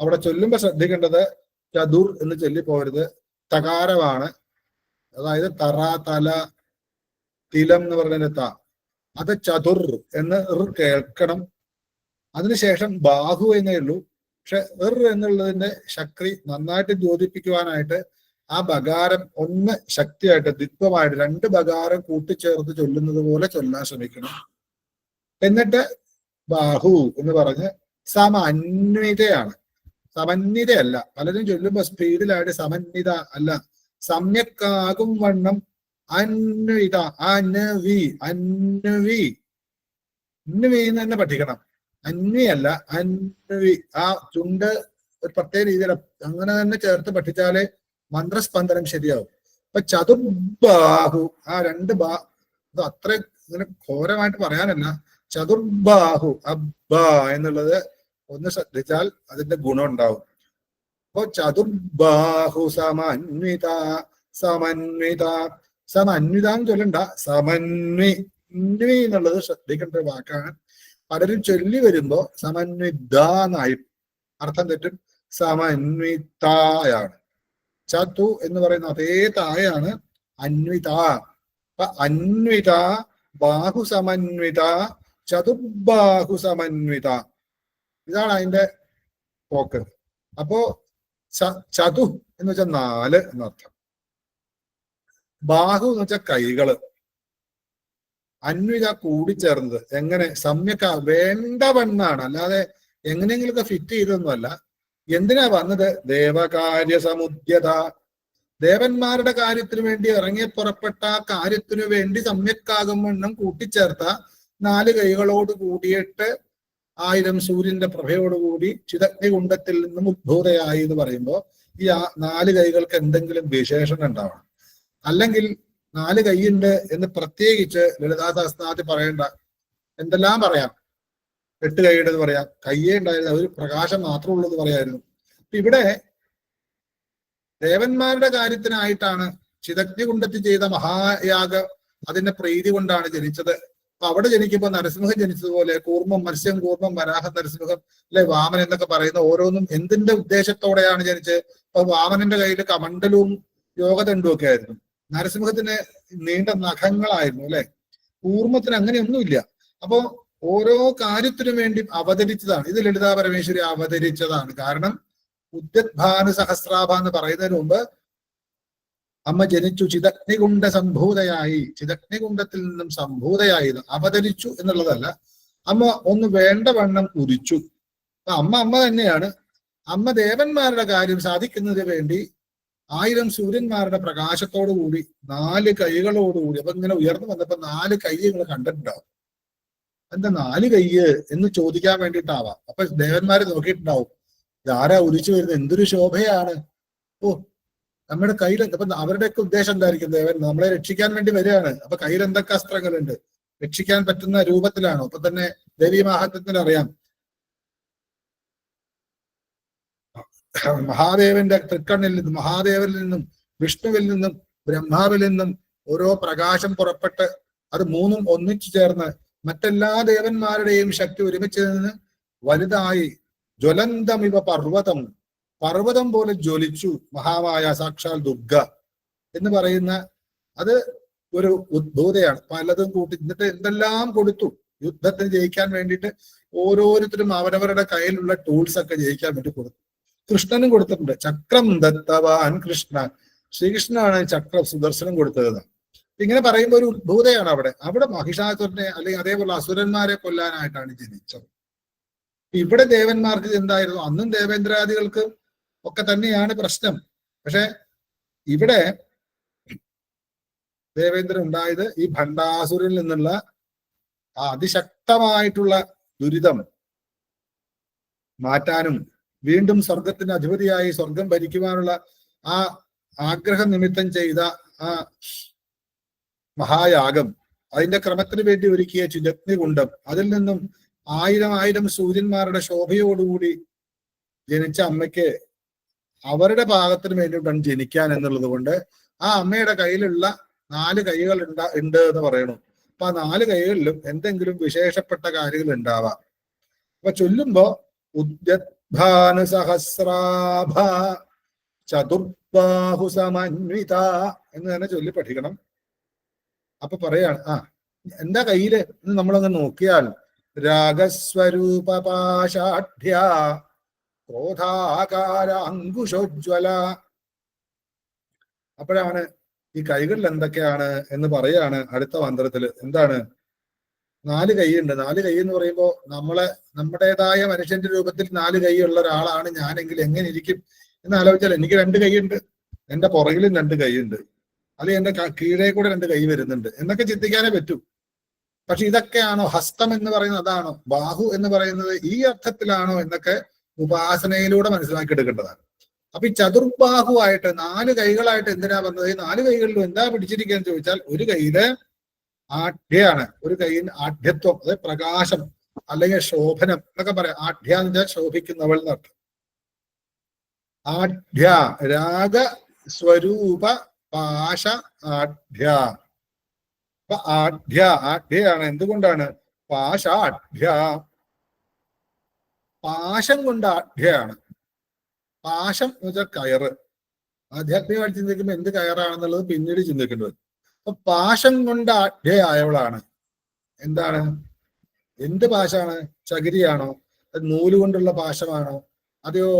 അവിടെ ചൊല്ലുമ്പോ ശ്രദ്ധിക്കേണ്ടത് ചതുർ എന്ന് ചൊല്ലിപ്പോരുത്. തകാരമാണ്. അതായത് തറ, തല, തിലം എന്ന് പറയുന്ന ത, അത് ചതുർ എന്ന് കേൾക്കണം. അതിനുശേഷം ബാഹു എന്നേ ഉള്ളൂ. പക്ഷെ എന്നുള്ളതിന്റെ ശക്തി നന്നായിട്ട് ദ്യോതിപ്പിക്കുവാനായിട്ട് ആ ബകാരം ഒന്ന് ശക്തിയായിട്ട് ദ്വിത്വമായിട്ട് 2 ബകാരം കൂട്ടിച്ചേർത്ത് ചൊല്ലുന്നത് പോലെ ചൊല്ലാൻ ശ്രമിക്കണം. എന്നിട്ട് ബാഹു എന്ന് പറഞ്ഞ് സമന്വിതയാണ്. സമന്വിതയല്ല. പലരും ചൊല്ലുമ്പോ സ്പീഡിലായിട്ട് സമന്വിത അല്ല, സമ്യക്കാകും വണ്ണം അന്വിത. അന്വി അന്വി അന്വി എന്ന് തന്നെ പഠിക്കണം. അന്വി അല്ല, അന്വി. ആ ചുണ്ട് ഒരു പ്രത്യേക രീതിയിൽ അങ്ങനെ തന്നെ ചേർത്ത് പഠിച്ചാലേ മന്ത്രസ്പന്ദനം ശരിയാവും. അപ്പൊ ചതുർബാഹു, ആ 2 അത് അത്ര ഇങ്ങനെ ഘോരമായിട്ട് പറയാനല്ല. ചതുർബാഹു അബ്ബ എന്നുള്ളത് ഒന്ന് ശ്രദ്ധിച്ചാൽ അതിന്റെ ഗുണം ഉണ്ടാവും. അപ്പൊ ചതുർബാഹു സമന്വിത. സമന്വിത സമന്വിത എന്ന് ചൊല്ലണ്ട, സമന്വി എന്നുള്ളത് ശ്രദ്ധിക്കേണ്ട ഒരു വാക്കാണ്. പലരും ചൊല്ലി വരുമ്പോ സമന്വിത എന്നായി അർത്ഥം തെറ്റും. സമന്വിതായാണ്. ചതു എന്ന് പറയുന്ന അതേ തായാണ് അന്വിത. അപ്പൊ അന്വിത, ബാഹു സമന്വിത, ചതുർബാഹു സമന്വിത, ഇതാണ് അതിന്റെ പോക്ക്. അപ്പോ ചതു എന്ന് വെച്ചാൽ 4 എന്നർത്ഥം. ബാഹു എന്ന് വെച്ചാൽ കൈകള്. അന്വിത കൂടിച്ചേർന്നത്. എങ്ങനെ? സമ്യക്ക വേണ്ടവണ്ണാണ്, അല്ലാതെ എങ്ങനെയെങ്കിലുമൊക്കെ ഫിറ്റ് ചെയ്തൊന്നുമല്ല. എന്തിനാ വന്നത്? ദേവകാര്യ സമുദ്യത. ദേവന്മാരുടെ കാര്യത്തിന് വേണ്ടി ഇറങ്ങി പുറപ്പെട്ട കാര്യത്തിനു വേണ്ടി സമ്യക്കാകും വണ്ണം കൂട്ടിച്ചേർത്ത 4 കൈകളോട് കൂടിയിട്ട് 1000 സൂര്യന്റെ പ്രഭയോടുകൂടി ചിതഗ്നികുണ്ഡത്തിൽ നിന്നും ഉദ്ഭൂതയായി എന്ന് പറയുമ്പോൾ ഈ 4 കൈകൾക്ക് എന്തെങ്കിലും വിശേഷണം ഉണ്ടാവണം. അല്ലെങ്കിൽ 4 കൈയുണ്ട് എന്ന് പ്രത്യേകിച്ച് ലളിതാ സഹസ്രനാമത്തിൽ പറയണ്ട. എന്തെല്ലാം പറയാം. 8 കൈയുടെ പറയാം, കയ്യേ ഉണ്ടായിരുന്നു, ഒരു പ്രകാശം മാത്രമേ ഉള്ളൂ എന്ന് പറയായിരുന്നു. ഇവിടെ ദേവന്മാരുടെ കാര്യത്തിനായിട്ടാണ് ചിതഗ്നികുണ്ഡത്തിൽ ചെയ്ത മഹായാഗ അതിന്റെ പ്രീതി കൊണ്ടാണ് ജനിച്ചത്. അപ്പൊ അവിടെ ജനിക്കുമ്പോൾ നരസിംഹം ജനിച്ചതുപോലെ കൂർമ്മം, മത്സ്യം, കൂർമ്മം, വരാഹം, നരസിംഹം, അല്ലെ വാമൻ എന്നൊക്കെ പറയുന്ന ഓരോന്നും എന്തിന്റെ ഉദ്ദേശത്തോടെയാണ് ജനിച്ചത്? അപ്പൊ വാമനന്റെ കയ്യിൽ കമണ്ഡലവും യോഗദണ്ഡും ഒക്കെ ആയിരുന്നു. നരസിംഹത്തിന് നീണ്ട നഖങ്ങളായിരുന്നു, അല്ലെ? കൂർമ്മത്തിന് അങ്ങനെയൊന്നുമില്ല. അപ്പോ ഓരോ കാര്യത്തിനു വേണ്ടി അവതരിച്ചതാണ്. ഇത് ലളിതാ പരമേശ്വരി അവതരിച്ചതാണ്. കാരണം ഉദ്യദ്ഭാനു സഹസ്രാഭ എന്ന് പറയുന്നതിന് മുമ്പ് അമ്മ ജനിച്ചു, ചിതഗ്നികുണ്ഡ സംഭൂതയായി, ചിതഗ്നികുണ്ഡത്തിൽ നിന്നും സംഭൂതയായി അവതരിച്ചു എന്നുള്ളതല്ല. അമ്മ ഒന്ന് വേണ്ടവണ്ണം ഉദിച്ചു. അമ്മ അമ്മ തന്നെയാണ്. അമ്മ ദേവന്മാരുടെ കാര്യം സാധിക്കുന്നതിന് വേണ്ടി 1000 സൂര്യന്മാരുടെ പ്രകാശത്തോടു കൂടി 4 കൈകളോടുകൂടി, അപ്പൊ ഇങ്ങനെ ഉയർന്നു വന്നപ്പോ 4 കൈ നിങ്ങൾ കണ്ടിട്ടുണ്ടാവും. എന്താ 4 കൈയ്യ് എന്ന് ചോദിക്കാൻ വേണ്ടിയിട്ടാവാം. അപ്പൊ ദേവന്മാര് നോക്കിയിട്ടുണ്ടാവും, ഇതാരാ ഉദിച്ചു വരുന്നത്, എന്തൊരു ശോഭയാണ്. ഓ, നമ്മുടെ കയ്യിൽ. അപ്പൊ അവരുടെയൊക്കെ ഉദ്ദേശം എന്തായിരിക്കും? ദേവൻ നമ്മളെ രക്ഷിക്കാൻ വേണ്ടി വരികയാണ്. അപ്പൊ കയ്യിൽ എന്തൊക്കെ അസ്ത്രങ്ങളുണ്ട്, രക്ഷിക്കാൻ പറ്റുന്ന രൂപത്തിലാണോ? അപ്പൊ തന്നെ ദേവീ മഹാത്മ്യത്തിൽ അറിയാം, മഹാദേവന്റെ തൃക്കണ്ണിൽ നിന്നും, മഹാദേവനിൽ നിന്നും, വിഷ്ണുവിൽ നിന്നും, ബ്രഹ്മാവിൽ നിന്നും ഓരോ പ്രകാശം പുറപ്പെട്ട് അത് 3ഉം ഒന്നിച്ചു ചേർന്ന് മറ്റെല്ലാ ദേവന്മാരുടെയും ശക്തി ഒരുമിച്ച് നിന്ന് വലുതായി ജ്വലന്തമിവ പർവ്വതം, പർവ്വതം പോലെ ജ്വലിച്ചു മഹാമായ സാക്ഷാൽ ദുർഗ എന്ന് പറയുന്ന അത് ഒരു ഉദ്ഭൂതയാണ്. പലതും കൂട്ടി എന്നിട്ട് എന്തെല്ലാം കൊടുത്തു യുദ്ധത്തിന് ജയിക്കാൻ വേണ്ടിയിട്ട്. ഓരോരുത്തരും അവരവരുടെ കയ്യിലുള്ള ടൂൾസ് ഒക്കെ ജയിക്കാൻ വേണ്ടി കൊടുത്തു. കൃഷ്ണനും കൊടുത്തിട്ടുണ്ട്. ചക്രം ദത്തവാൻ കൃഷ്ണ, ശ്രീകൃഷ്ണനാണ് ചക്രം സുദർശനം കൊടുത്തത്. ഇങ്ങനെ പറയുമ്പോൾ ഒരു ഉദ്ഭൂതയാണ് അവിടെ. അവിടെ മഹിഷാസുരനെ അല്ലെങ്കിൽ അതേപോലെ അസുരന്മാരെ കൊല്ലാനായിട്ടാണ് ജനിച്ചത്. ഇവിടെ ദേവന്മാർക്ക് എന്തായിരുന്നു? അന്നും ദേവേന്ദ്രാദികൾക്ക് ഒക്കെ തന്നെയാണ് പ്രശ്നം. പക്ഷെ ഇവിടെ ദേവേന്ദ്രൻ ഉണ്ടായത് ഈ ഭണ്ഡാസുരനിൽ നിന്നുള്ള അതിശക്തമായിട്ടുള്ള ദുരിതം മാറ്റാനും വീണ്ടും സ്വർഗത്തിന്റെ അധിപതിയായി സ്വർഗം ഭരിക്കുവാനുള്ള ആ ആഗ്രഹ നിമിത്തം ചെയ്ത ആ മഹായാഗം, അതിന്റെ ക്രമത്തിന് വേണ്ടി ഒരുക്കിയ ചിതഗ്നികുണ്ഡം, അതിൽ നിന്നും 1000 സൂര്യന്മാരുടെ ശോഭയോടുകൂടി ജനിച്ച അമ്മയ്ക്ക് അവരുടെ പാകത്തിന് വേണ്ടിയിട്ടാണ് ജനിക്കാൻ എന്നുള്ളത് കൊണ്ട് ആ അമ്മയുടെ കയ്യിലുള്ള 4 കൈകൾ ഉണ്ട് എന്ന് പറയണു. അപ്പൊ ആ 4 കൈകളിലും എന്തെങ്കിലും വിശേഷപ്പെട്ട കാര്യങ്ങൾ ഉണ്ടാവാം. അപ്പൊ ചൊല്ലുമ്പോ ഉദ്യദ്ഭാനു സഹസ്രാഭ ചതുർബാഹു സമന്വിത എന്ന് തന്നെ ചൊല്ലി പഠിക്കണം. അപ്പൊ പറയാണ് എന്താ കയ്യില് നമ്മളങ്ങ് നോക്കിയാൽ രാഗസ്വരൂപ പാഷാഢ്യ ക്രോധാകാര അങ്കുശോജ്വല. അപ്പോഴാണ് ഈ കൈകളിൽ എന്തൊക്കെയാണ് എന്ന് പറയാണ് അടുത്ത മന്ത്രത്തില്. എന്താണ്? 4 കൈയുണ്ട്. 4 കൈ എന്ന് പറയുമ്പോ നമ്മുടേതായ മനുഷ്യന്റെ രൂപത്തിൽ 4 കൈ ഉള്ള ഒരാളാണ് ഞാനെങ്കിൽ എങ്ങനെ ഇരിക്കും എന്ന് ആലോചിച്ചാൽ, എനിക്ക് 2 കൈയുണ്ട്, എന്റെ പുറകിലും 2 കൈയുണ്ട്, അല്ലെങ്കിൽ എന്റെ കീഴേ കൂടെ 2 കൈ വരുന്നുണ്ട് എന്നൊക്കെ ചിന്തിക്കാനേ പറ്റൂ. പക്ഷെ ഇതൊക്കെയാണോ ഹസ്തം എന്ന് പറയുന്നത്? അതാണോ ബാഹു എന്ന് പറയുന്നത് ഈ അർത്ഥത്തിലാണോ എന്നൊക്കെ ഉപാസനയിലൂടെ മനസ്സിലാക്കി എടുക്കേണ്ടതാണ്. അപ്പൊ ഈ ചതുർബാഹുവായിട്ട് 4 കൈകളായിട്ട് എന്തിനാ വന്നത്? ഈ 4 കൈകളിലും എന്താ പിടിച്ചിരിക്കുകയെന്ന് ചോദിച്ചാൽ, ഒരു കൈയില് ആഢ്യാണ്, ഒരു കൈയിൽ ആഢ്യത്വം, അതായത് പ്രകാശം അല്ലെങ്കിൽ ശോഭനം എന്നൊക്കെ പറയാം. ആഢ്യ എന്ന് വെച്ചാൽ ശോഭിക്കുന്നവൾ എന്നർത്ഥം. ആഢ്യ രാഗ സ്വരൂപ പാശ ആഢ്യ. അപ്പൊ ആഢ്യയാണ്. എന്തുകൊണ്ടാണ്? പാശാഢ്യ, പാശം കൊണ്ട് ആഢ്യയാണ്. പാശം എന്ന് വെച്ചാൽ കയറ്. ആധ്യാത്മികമായിട്ട് ചിന്തിക്കുമ്പോൾ എന്ത് കയറാണെന്നുള്ളത് പിന്നീട് ചിന്തിക്കേണ്ടി വരും. അപ്പൊ പാശം കൊണ്ട് ആഢ്യയായവളാണ്. എന്താണ്? എന്ത് പാശാണ്? ചകിരിയാണോ? നൂല് കൊണ്ടുള്ള പാശമാണോ? അതെയോ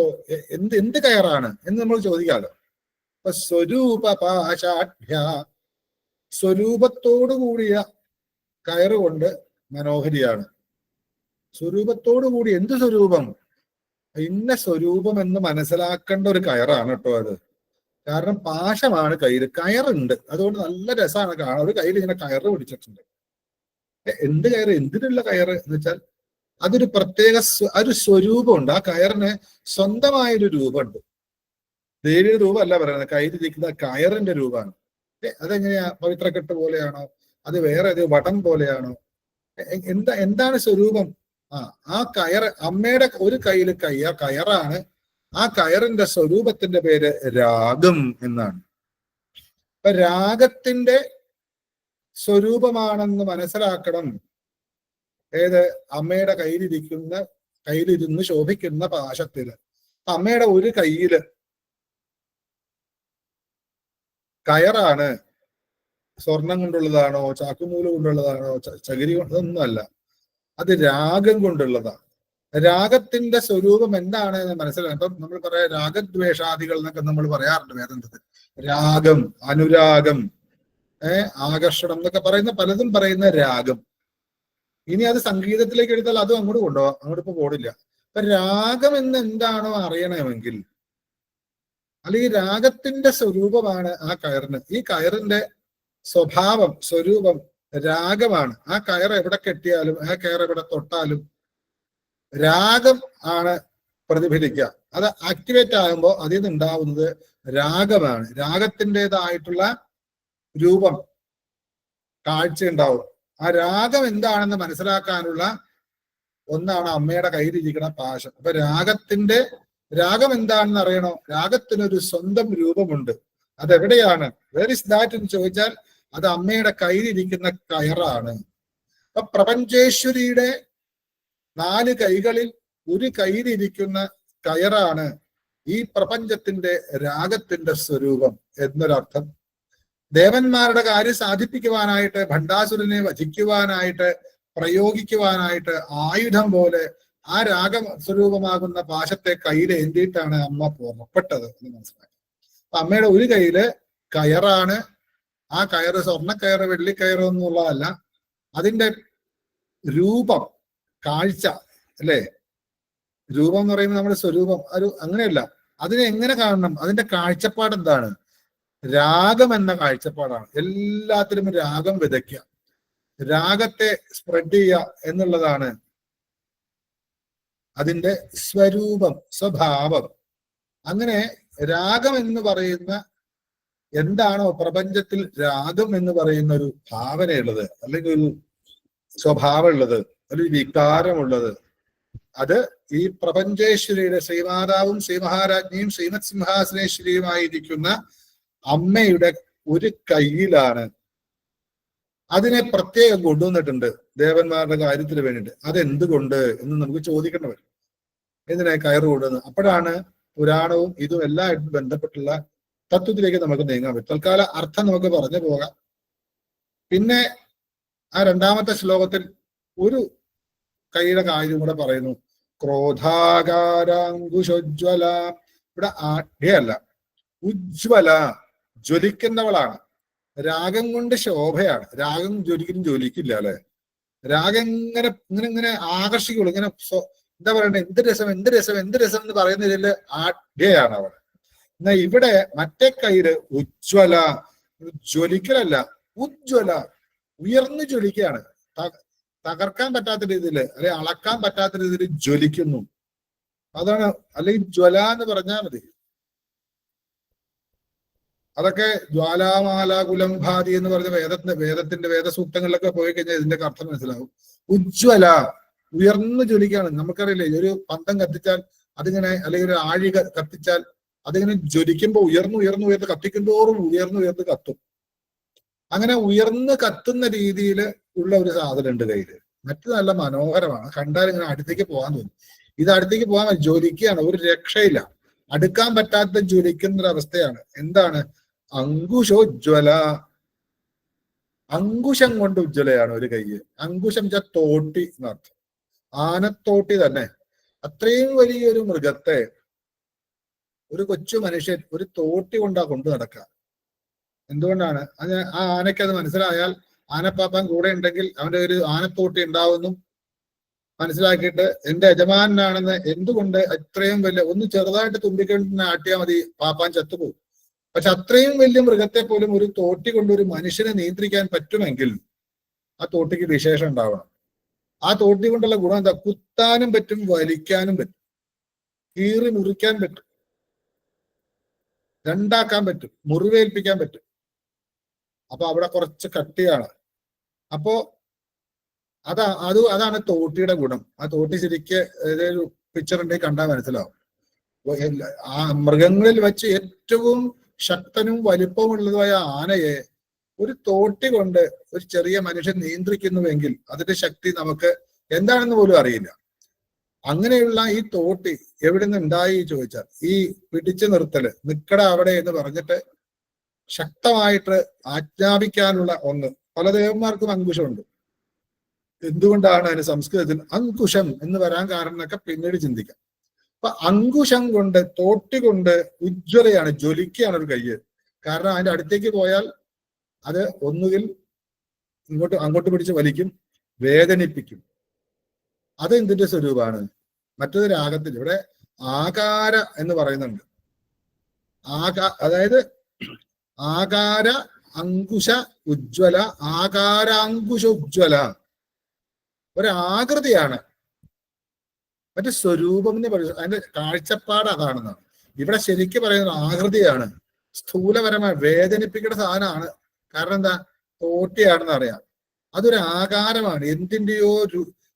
എന്ത് കയറാണ് എന്ന് നമ്മൾ ചോദിക്കാമല്ലോ. അപ്പൊ സ്വരൂപ പാശാഢ്യ, സ്വരൂപത്തോടു കൂടിയ കയറുകൊണ്ട് മനോഹരിയാണ്. സ്വരൂപത്തോടു കൂടി. എന്ത് സ്വരൂപം? ഇന്ന സ്വരൂപം എന്ന് മനസ്സിലാക്കേണ്ട ഒരു കയറാണ് കേട്ടോ അത്. കാരണം പാശമാണ് കയ്യിൽ, കയറുണ്ട്, അതുകൊണ്ട് നല്ല രസമാണ് കാണാൻ. ഒരു കയ്യിൽ ഇങ്ങനെ കയറ് പിടിച്ചിട്ടുണ്ട്. എന്ത് കയറ്? എന്തിനുള്ള കയറ് എന്ന് വെച്ചാൽ അതൊരു പ്രത്യേക ഒരു സ്വരൂപമുണ്ട്. ആ കയറിന് സ്വന്തമായൊരു രൂപമുണ്ട്. ദേവിയുടെ രൂപമല്ല പറയുന്നത്, കയ്യിലിരിക്കുന്ന കയറിന്റെ രൂപമാണ്. അതെങ്ങനെയാ? പവിത്രക്കെട്ട് പോലെയാണോ? അത് വേറെ ഏത് വടം പോലെയാണോ? എന്താണ് സ്വരൂപം? ആ കയറ് അമ്മയുടെ ഒരു കയ്യിൽ കയറാണ്. ആ കയറിന്റെ സ്വരൂപത്തിന്റെ പേര് രാഗം എന്നാണ്. അപ്പൊ രാഗത്തിന്റെ സ്വരൂപമാണെന്ന് മനസ്സിലാക്കണം. ഏത്? അമ്മയുടെ കയ്യിലിരുന്ന് ശോഭിക്കുന്ന പാശത്തില്. അമ്മയുടെ ഒരു കയ്യില് കയറാണ്. സ്വർണം കൊണ്ടുള്ളതാണോ, ചാക്കുനൂല് കൊണ്ടുള്ളതാണോ, ചകിരി കൊണ്ടൊന്നും അല്ല, അത് രാഗം കൊണ്ടുള്ളതാണ്. രാഗത്തിന്റെ സ്വരൂപം എന്താണ് എന്ന് മനസ്സിലാക്കാം. ഇപ്പം നമ്മൾ പറയാം രാഗദ്വേഷാദികൾ എന്നൊക്കെ നമ്മൾ പറയാറുണ്ട് വേദാന്തത്തിൽ. രാഗം, അനുരാഗം, ആകർഷണം എന്നൊക്കെ പറയുന്ന പലതും പറയുന്ന രാഗം. ഇനി അത് സംഗീതത്തിലേക്ക് എടുത്താൽ അതും അങ്ങോട്ട് കൊണ്ടുപോകാം, അങ്ങോട്ട് ഇപ്പൊ പോടില്ല. അപ്പൊ രാഗം എന്ന് എന്താണോ അറിയണമെങ്കിൽ, അല്ലെങ്കിൽ രാഗത്തിന്റെ സ്വരൂപമാണ് ആ കയറിന്. ഈ കയറിന്റെ സ്വഭാവം, സ്വരൂപം രാഗമാണ്. ആ കയർ എവിടെ കെട്ടിയാലും, ആ കയർ എവിടെ തൊട്ടാലും രാഗം ആണ് പ്രതിഫലിക്കുക. അത് ആക്ടിവേറ്റ് ആകുമ്പോൾ അതിൽ നിന്ന് ഉണ്ടാവുന്നത് രാഗമാണ്. രാഗത്തിൻ്റെതായിട്ടുള്ള രൂപം, കാഴ്ച ഉണ്ടാവും. ആ രാഗം എന്താണെന്ന് മനസ്സിലാക്കാനുള്ള ഒന്നാണ് അമ്മയുടെ കയ്യിലിരിക്കുന്ന പാശം. അപ്പൊ രാഗം എന്താണെന്ന് അറിയണോ? രാഗത്തിനൊരു സ്വന്തം രൂപമുണ്ട്. അതെവിടെയാണ്? വേർ ഇസ് ദാറ്റ് എന്ന് ചോദിച്ചാൽ അത് അമ്മയുടെ കയ്യിലിരിക്കുന്ന കയറാണ്. അപ്പൊ പ്രപഞ്ചേശ്വരിയുടെ 4 കൈകളിൽ ഒരു കയ്യിലിരിക്കുന്ന കയറാണ് ഈ പ്രപഞ്ചത്തിന്റെ രാഗത്തിന്റെ സ്വരൂപം എന്നൊരർത്ഥം. ദേവന്മാരുടെ കാര്യം സാധിപ്പിക്കുവാനായിട്ട്, ഭണ്ഡാസുരനെ വധിക്കുവാനായിട്ട്, പ്രയോഗിക്കുവാനായിട്ട് ആയുധം പോലെ ആ രാഗസ്വരൂപമാകുന്ന പാശത്തെ കയ്യിലേന്തിയിട്ടാണ് അമ്മ പുറപ്പെട്ടത് എന്ന് മനസ്സിലാക്കി. അപ്പൊ അമ്മയുടെ ഒരു കയ്യില് കയറാണ്. ആ കയറ് സ്വർണ്ണക്കയറ്, വെള്ളിക്കയറ് എന്നുള്ളതല്ല, അതിന്റെ രൂപം, കാഴ്ച അല്ലേ? രൂപം എന്ന് പറയുമ്പോൾ നമ്മുടെ സ്വരൂപം അങ്ങനെയല്ല. അതിനെ എങ്ങനെ കാണണം? അതിന്റെ കാഴ്ചപ്പാട് എന്താണ്? രാഗം എന്ന കാഴ്ചപ്പാടാണ്. എല്ലാത്തിലും രാഗം വിതയ്ക്കുക, രാഗത്തെ സ്പ്രെഡ് ചെയ്യുക എന്നുള്ളതാണ് അതിന്റെ സ്വരൂപം, സ്വഭാവം. അങ്ങനെ രാഗം എന്ന് പറയുന്ന എന്താണോ പ്രപഞ്ചത്തിൽ രാഗം എന്ന് പറയുന്ന ഒരു ഭാവനയുള്ളത്, അല്ലെങ്കിൽ ഒരു സ്വഭാവം ഉള്ളത്, ഒരു വികാരമുള്ളത്, അത് ഈ പ്രപഞ്ചേശ്വരിയുടെ ശ്രീമാതാവും ശ്രീമഹാരാജ്ഞിയും ശ്രീമത് സിംഹാസനേശ്വരിയുമായിരിക്കുന്ന അമ്മയുടെ ഒരു കയ്യിലാണ്. അതിനെ പ്രത്യേകം കൊണ്ടുവന്നിട്ടുണ്ട് ദേവന്മാരുടെ കാര്യത്തിന് വേണ്ടിയിട്ട്. അതെന്തുകൊണ്ട് എന്ന് നമുക്ക് ചോദിക്കേണ്ടി വരും. എന്തിനാ കയറ് കൊണ്ടുവന്ന്? അപ്പോഴാണ് പുരാണവും ഇതും എല്ലാമായിട്ട് ബന്ധപ്പെട്ടുള്ള തത്വത്തിലേക്ക് നമുക്ക് നീങ്ങാൻ പറ്റും. തൽക്കാല അർത്ഥം നമുക്ക് പറഞ്ഞു പോകാം. പിന്നെ ആ രണ്ടാമത്തെ ശ്ലോകത്തിൽ ഒരു കൈയുടെ കാര്യം കൂടെ പറയുന്നു. ക്രോധാകാരാങ്കുശോജ്വല. ഇവിടെ ആഢ്യല്ല, ഉജ്വല, ജ്വലിക്കുന്നവളാണ്. രാഗം കൊണ്ട് ശോഭയാണ്. രാഗം ഒരിക്കലും ജ്വലിക്കില്ല അല്ലെ. രാഗം ഇങ്ങനെ ഇങ്ങനെ ഇങ്ങനെ ആകർഷിക്കുള്ളൂ. ഇങ്ങനെ എന്താ പറയണ്ടേ, എന്ത് രസം എന്ത് രസം എന്ത് രസം എന്ന് പറയുന്നതില് ആഢ്യയാണ് അവിടെ. എന്നാ ഇവിടെ മറ്റേ കൈര് ഉജ്വല, ജ്വലിക്കലല്ല, ഉജ്വല, ഉയർന്നു ജ്വലിക്കുകയാണ്. തകർക്കാൻ പറ്റാത്ത രീതിയിൽ അല്ലെ അളക്കാൻ പറ്റാത്ത രീതിയിൽ ജ്വലിക്കുന്നു. അതാണ്. അല്ലെങ്കിൽ ജ്വല എന്ന് പറഞ്ഞാൽ മതി. അതൊക്കെ ജ്വാലാമാല കുലംഭാതി എന്ന് പറഞ്ഞ വേദത്തിന്റെ വേദസൂക്തങ്ങളിലൊക്കെ പോയി കഴിഞ്ഞാൽ ഇതിന്റെ അർത്ഥം മനസ്സിലാവും. ഉജ്വല, ഉയർന്നു ജ്വലിക്കുകയാണ്. നമുക്കറിയില്ലേ, ഒരു പന്തം കത്തിച്ചാൽ അതിങ്ങനെ, അല്ലെങ്കിൽ ഒരു ആഴി കത്തിച്ചാൽ അതിങ്ങനെ ജ്വലിക്കുമ്പോൾ ഉയർന്ന് കത്തിക്കുന്തോറും ഉയർന്ന് കത്തും. അങ്ങനെ ഉയർന്ന് കത്തുന്ന രീതിയിൽ ഉള്ള ഒരു സാധനം ഉണ്ട് കയ്യില്. മറ്റു നല്ല മനോഹരമാണ്, കണ്ടാൽ ഇങ്ങനെ അടുത്തേക്ക് പോകാൻ തോന്നും. ഇത് അടുത്തേക്ക് പോകാൻ ജ്വലിക്കുകയാണ്, ഒരു രക്ഷയില്ല, അടുക്കാൻ പറ്റാത്ത ജ്വലിക്കുന്ന ഒരു അവസ്ഥയാണ്. എന്താണ്? അങ്കുശോജ്വല. അങ്കുശം കൊണ്ട് ഉജ്ജ്വലയാണ് ഒരു കൈ. അങ്കുശം തോട്ടി എന്നർത്ഥം. ആനത്തോട്ടി തന്നെ. അത്രയും വലിയൊരു മൃഗത്തെ ഒരു കൊച്ചു മനുഷ്യൻ ഒരു തോട്ടി കൊണ്ടാ കൊണ്ടു നടക്കുക. എന്തുകൊണ്ടാണ്? അത് ആ ആനയ്ക്ക് അത് മനസ്സിലായാൽ, ആനപ്പാപ്പാൻ കൂടെ ഉണ്ടെങ്കിൽ അവന്റെ ഒരു ആനത്തോട്ടി ഉണ്ടാവുന്നു മനസ്സിലാക്കിയിട്ട് എന്റെ യജമാനാണെന്ന്, എന്തുകൊണ്ട് ഇത്രയും വലിയ ഒന്ന് ചെറുതായിട്ട് തുമ്പിക്കൊണ്ട് ആട്ടിയാൽ മതി, പാപ്പാൻ ചത്തുപോകും. പക്ഷെ അത്രയും വലിയ മൃഗത്തെ പോലും ഒരു തോട്ടി കൊണ്ട് ഒരു മനുഷ്യനെ നിയന്ത്രിക്കാൻ പറ്റുമെങ്കിൽ ആ തോട്ടിക്ക് വിശേഷം ഉണ്ടാവണം. ആ തോട്ടി കൊണ്ടുള്ള ഗുണം എന്താ? കുത്താനും പറ്റും, വലിക്കാനും പറ്റും, കീറി മുറിക്കാൻ പറ്റും, രണ്ടാക്കാൻ പറ്റും, മുറിവേൽപ്പിക്കാൻ പറ്റും. അപ്പൊ അവിടെ കുറച്ച് കട്ടിയാണ്. അപ്പോ അതാണ് തോട്ടിയുടെ ഗുണം. ആ തോട്ടി ശരിക്ക് ഏതൊരു പിക്ചർ ഉണ്ടെങ്കിൽ കണ്ടാൽ മനസ്സിലാവും. ആ മൃഗങ്ങളിൽ വെച്ച് ഏറ്റവും ശക്തനും വലിപ്പമുള്ളതുമായ ആനയെ ഒരു തോട്ടി കൊണ്ട് ഒരു ചെറിയ മനുഷ്യൻ നിയന്ത്രിക്കുന്നുവെങ്കിൽ അതിന്റെ ശക്തി നമുക്ക് എന്താണെന്ന് പോലും അറിയില്ല. അങ്ങനെയുള്ള ഈ തോട്ടി എവിടെ നിന്ന് ഉണ്ടായി ചോദിച്ചാൽ, ഈ പിടിച്ചു നിർത്തല്, നിക്കട അവിടെ എന്ന് പറഞ്ഞിട്ട് ശക്തമായിട്ട് ആജ്ഞാപിക്കാനുള്ള ഒന്ന്. പല ദേവന്മാർക്കും അങ്കുശമുണ്ട്. എന്തുകൊണ്ടാണ് അതിന് സംസ്കൃതത്തിൽ അങ്കുശം എന്ന് വരാൻ കാരണം എന്നൊക്കെ പിന്നീട് ചിന്തിക്കാം. അപ്പൊ അങ്കുശം കൊണ്ട്, തോട്ടി കൊണ്ട് ഉജ്ജ്വലയാണ്, ജ്വലിക്കുകയാണ് ഒരു കയ്യ്. കാരണം അതിന്റെ അടുത്തേക്ക് പോയാൽ അത് ഒന്നുകിൽ അങ്ങോട്ട് പിടിച്ച് വലിക്കും, വേദനിപ്പിക്കും. അത് എന്തിന്റെ സ്വരൂപമാണ്? മറ്റൊരു രാഗത്തിൽ ഇവിടെ ആകാര എന്ന് പറയുന്നുണ്ട്. അതായത് ആകാര അങ്കുശ ഉജ്ജ്വല, ആകാരാങ്കുശ ഉജ്ജ്വല, ഒരാകൃതിയാണ്. മറ്റു സ്വരൂപം എന്ന് പറയുന്നത് അതിന്റെ കാഴ്ചപ്പാട് അതാണെന്നാണ്. ഇവിടെ ശരിക്കും പറയുന്നത് ആകൃതിയാണ്, സ്ഥൂലപരമായ വേദനിപ്പിക്കേണ്ട സാധനമാണ്. കാരണം എന്താ? തോട്ടിയാണെന്ന് അറിയാം. അതൊരു ആകാരമാണ്,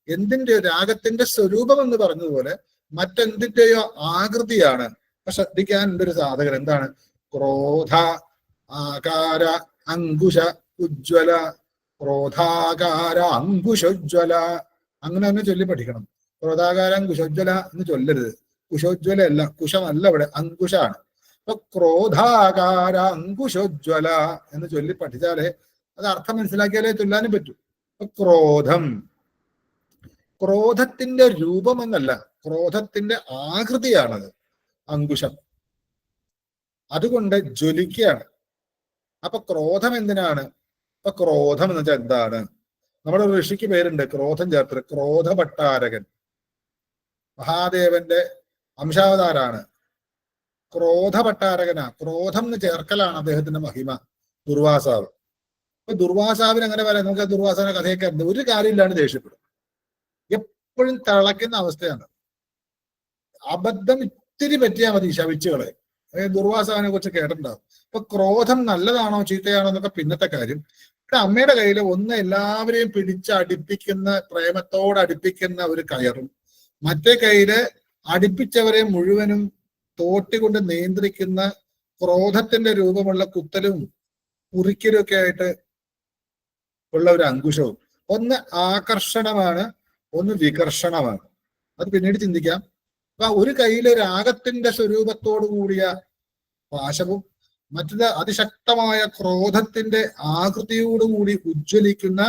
എന്തിന്റെയോ രാഗത്തിന്റെ സ്വരൂപം എന്ന് പറഞ്ഞതുപോലെ മറ്റെന്തിന്റെയോ ആകൃതിയാണ്. അപ്പൊ ശ്രദ്ധിക്കാൻ ഒരു സാധകൻ എന്താണ്? ക്രോധ ആകാര അങ്കുശ ഉജ്ജ്വല, ക്രോധാകാര അങ്കുശോജ്വല, അങ്ങനെ തന്നെ ചൊല്ലി പഠിക്കണം. ക്രോധാകാരം കുശോജ്വല എന്ന് ചൊല്ലരുത്. കുശോജ്വല അല്ല, കുശമല്ല, ഇവിടെ അങ്കുശാണ്. അപ്പൊ ക്രോധാകാര അങ്കുശോജ്വല എന്ന് ചൊല്ലി പഠിച്ചാലേ അത് അർത്ഥം മനസ്സിലാക്കിയാലേ ചൊല്ലാനും പറ്റൂ. അപ്പൊ ക്രോധത്തിന്റെ രൂപം എന്നല്ല, ക്രോധത്തിന്റെ ആകൃതിയാണത് അങ്കുശം. അതുകൊണ്ട് ജ്വലിക്കുകയാണ്. അപ്പൊ ക്രോധം എന്തിനാണ്? അപ്പൊ ക്രോധം എന്ന് വെച്ചാൽ എന്താണ്? നമ്മുടെ ഋഷിക്ക് പേരുണ്ട് ക്രോധം ചേർത്ത്, ക്രോധഭട്ടാരകൻ. മഹാദേവന്റെ അംശാവതാരാണ്. ക്രോധഭട്ടാരകനാ. ക്രോധം എന്ന് ചേർക്കലാണ് അദ്ദേഹത്തിന്റെ മഹിമ. ദുർവാസാവ്. അപ്പൊ ദുർവാസാവിന് അങ്ങനെ പറയാം. നമുക്ക് ദുർവാസാവിന്റെ കഥയൊക്കെ ഉണ്ട്. ഒരു കാര്യമില്ലാണ്ട് ദേഷ്യപ്പെടും, എപ്പോഴും തിളയ്ക്കുന്ന അവസ്ഥയാണ്. അബദ്ധം ഇത്തിരി പറ്റിയാൽ മതി ശവിച്ചുകളെ. ദുർവാസാവിനെ കുറിച്ച് കേട്ടിട്ടുണ്ടാവും. അപ്പൊ ക്രോധം നല്ലതാണോ ചീത്തയാണോ എന്നൊക്കെ പിന്നത്തെ കാര്യം. ഇവിടെ അമ്മയുടെ കയ്യിൽ ഒന്ന് എല്ലാവരെയും പിടിച്ചടിപ്പിക്കുന്ന, പ്രേമത്തോട് അടുപ്പിക്കുന്ന ഒരു കയറും, മറ്റേ കയ്യില് അടുപ്പിച്ചവരെ മുഴുവനും തോട്ടി കൊണ്ട് നിയന്ത്രിക്കുന്ന ക്രോധത്തിന്റെ രൂപമുള്ള കുത്തലും കുറിക്കലും ഒക്കെ ആയിട്ട് ഉള്ള ഒരു അങ്കുശവും. ഒന്ന് ആകർഷണമാണ്, ഒന്ന് വികർഷണമാണ്. അത് പിന്നീട് ചിന്തിക്കാം. അപ്പൊ ഒരു കയ്യില് രാഗത്തിന്റെ സ്വരൂപത്തോടു കൂടിയ പാശവും മറ്റത് അതിശക്തമായ ക്രോധത്തിന്റെ ആകൃതിയോടുകൂടി ഉജ്ജ്വലിക്കുന്ന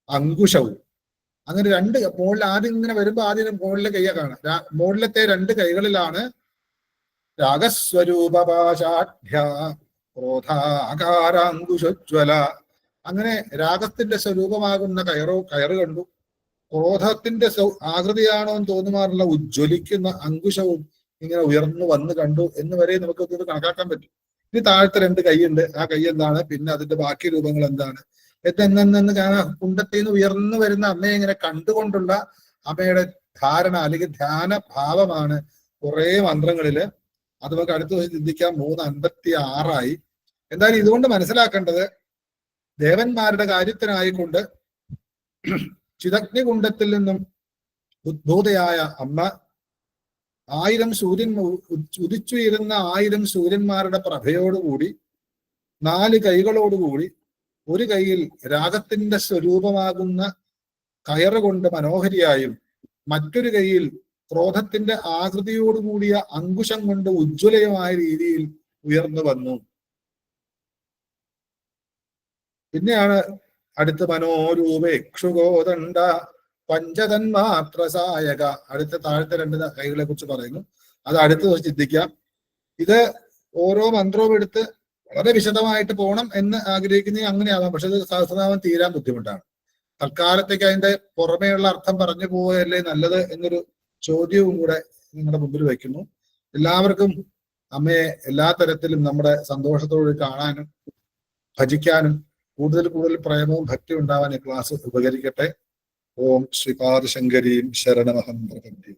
അങ്കുശവും. അങ്ങനെ രണ്ട് മുകളിൽ ആദ്യം ഇങ്ങനെ വരുമ്പോ ആദ്യം മുകളിലെ കയ്യെ കാണാം. മുകളിലത്തെ രണ്ട് കൈകളിലാണ് രാഗസ്വരൂപപാശാഢ്യ ക്രോധാകാരാങ്കുശോജ്വല. അങ്ങനെ രാഗത്തിന്റെ സ്വരൂപമാകുന്ന കയറ് കണ്ടു. ക്രോധത്തിന്റെ ആകൃതിയാണോ എന്ന് തോന്നുമാറുള്ള ഉജ്ജ്വലിക്കുന്ന അങ്കുശവും ഇങ്ങനെ ഉയർന്നു വന്ന് കണ്ടു എന്ന് വരെ നമുക്ക് ഇത് കണക്കാക്കാൻ പറ്റും. ഇനി താഴത്തെ രണ്ട് കൈയുണ്ട്. ആ കൈ എന്താണ്, പിന്നെ അതിന്റെ ബാക്കി രൂപങ്ങൾ എന്താണ് എന്നെന്ന് കാണാൻ. കുണ്ടത്തിൽ നിന്ന് ഉയർന്നു വരുന്ന അമ്മയെ ഇങ്ങനെ കണ്ടുകൊണ്ടുള്ള അമ്മയുടെ ധാരണ അല്ലെങ്കിൽ ധ്യാന ഭാവമാണ് കുറെ മന്ത്രങ്ങളില്. അത് നമുക്ക് അടുത്ത ദിവസം ചിന്തിക്കാം. 3:56 എന്തായാലും ഇതുകൊണ്ട് മനസ്സിലാക്കേണ്ടത്, ദേവന്മാരുടെ കാര്യത്തിനായിക്കൊണ്ട് ചിദഗ്നികുണ്ഡത്തിൽ നിന്നും ഉദ്ഭൂതയായ അമ്മ 1000 സൂര്യൻ ഉദിച്ചുയരുന്ന 1000 സൂര്യന്മാരുടെ പ്രഭയോടുകൂടി 4 കൈകളോടുകൂടി ഒരു കൈയിൽ രാഗത്തിന്റെ സ്വരൂപമാകുന്ന കയറുകൊണ്ട് മനോഹരിയായും മറ്റൊരു കൈയിൽ ക്രോധത്തിന്റെ ആകൃതിയോടുകൂടിയ അങ്കുശം കൊണ്ട് ഉജ്ജ്വലമായ രീതിയിൽ ഉയർന്നു വന്നു. പിന്നെയാണ് അടുത്ത മനോരൂപേക്ഷുഗോദണ്ഡ പഞ്ചതന്മാത്ര സായക. അടുത്ത താഴത്തെ രണ്ട് കൈകളെ കുറിച്ച് പറയുന്നു. അത് അടുത്ത ദിവസം ചിന്തിക്കാം. ഇത് ഓരോ മന്ത്രവും എടുത്ത് വളരെ വിശദമായിട്ട് പോകണം എന്ന് ആഗ്രഹിക്കുന്ന അങ്ങനെയാവാം. പക്ഷെ ഇത് സഹസ്രനാമം തീരാൻ ബുദ്ധിമുട്ടാണ്. തൽക്കാലത്തേക്ക് അതിന്റെ പുറമേയുള്ള അർത്ഥം പറഞ്ഞു പോവുകയല്ലേ നല്ലത് എന്നൊരു ചോദ്യവും കൂടെ നിങ്ങളുടെ മുമ്പിൽ വയ്ക്കുന്നു. എല്ലാവർക്കും അമ്മയെ എല്ലാ തരത്തിലും നമ്മുടെ സന്തോഷത്തോട് കാണാനും ഭജിക്കാനും കൂടുതൽ പ്രേമവും ഭക്തി ഉണ്ടാവാൻ ഈ ക്ലാസ് ഉപകരിക്കട്ടെ. ഓം ശ്രീപാദശങ്കരീം ശരണമഹം പ്രപദ്യേ.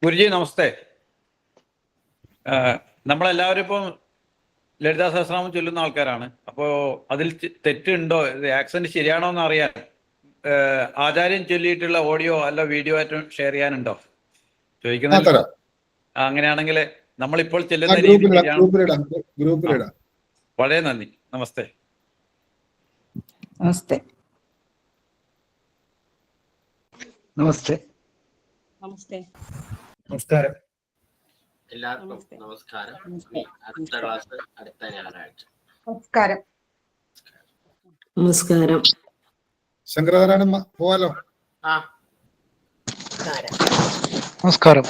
ഗുരുജി നമസ്തേ. നമ്മളെല്ലാവരും ഇപ്പം ലളിതാ സഹസ്രനാമം ചൊല്ലുന്ന ആൾക്കാരാണ്. അപ്പോൾ അതിൽ തെറ്റുണ്ടോ, ആക്സന്റ് ശരിയാണോ എന്ന് അറിയാൻ ആചാര്യൻ ചൊല്ലിയിട്ടുള്ള ഓഡിയോ അല്ല വീഡിയോ ആയിട്ട് ഷെയർ ചെയ്യാനുണ്ടോ ചോദിക്കുന്നത്? അങ്ങനെയാണെങ്കിൽ നമ്മളിപ്പോൾ ചെല്ലുന്ന രീതി വളരെ നന്ദി. നമസ്തേ. നമസ്തേ. നമസ്തേ. നമസ്തേ. നമസ്കാരം. എല്ലാവർക്കും നമസ്കാരം. അടുത്ത ക്ലാസ് അടുത്ത ഞായറാഴ്ച. നമസ്കാരം. നമസ്കാരം. ശങ്കരാചാര്യമ്മ പോവാലോ. ആ നമസ്കാരം.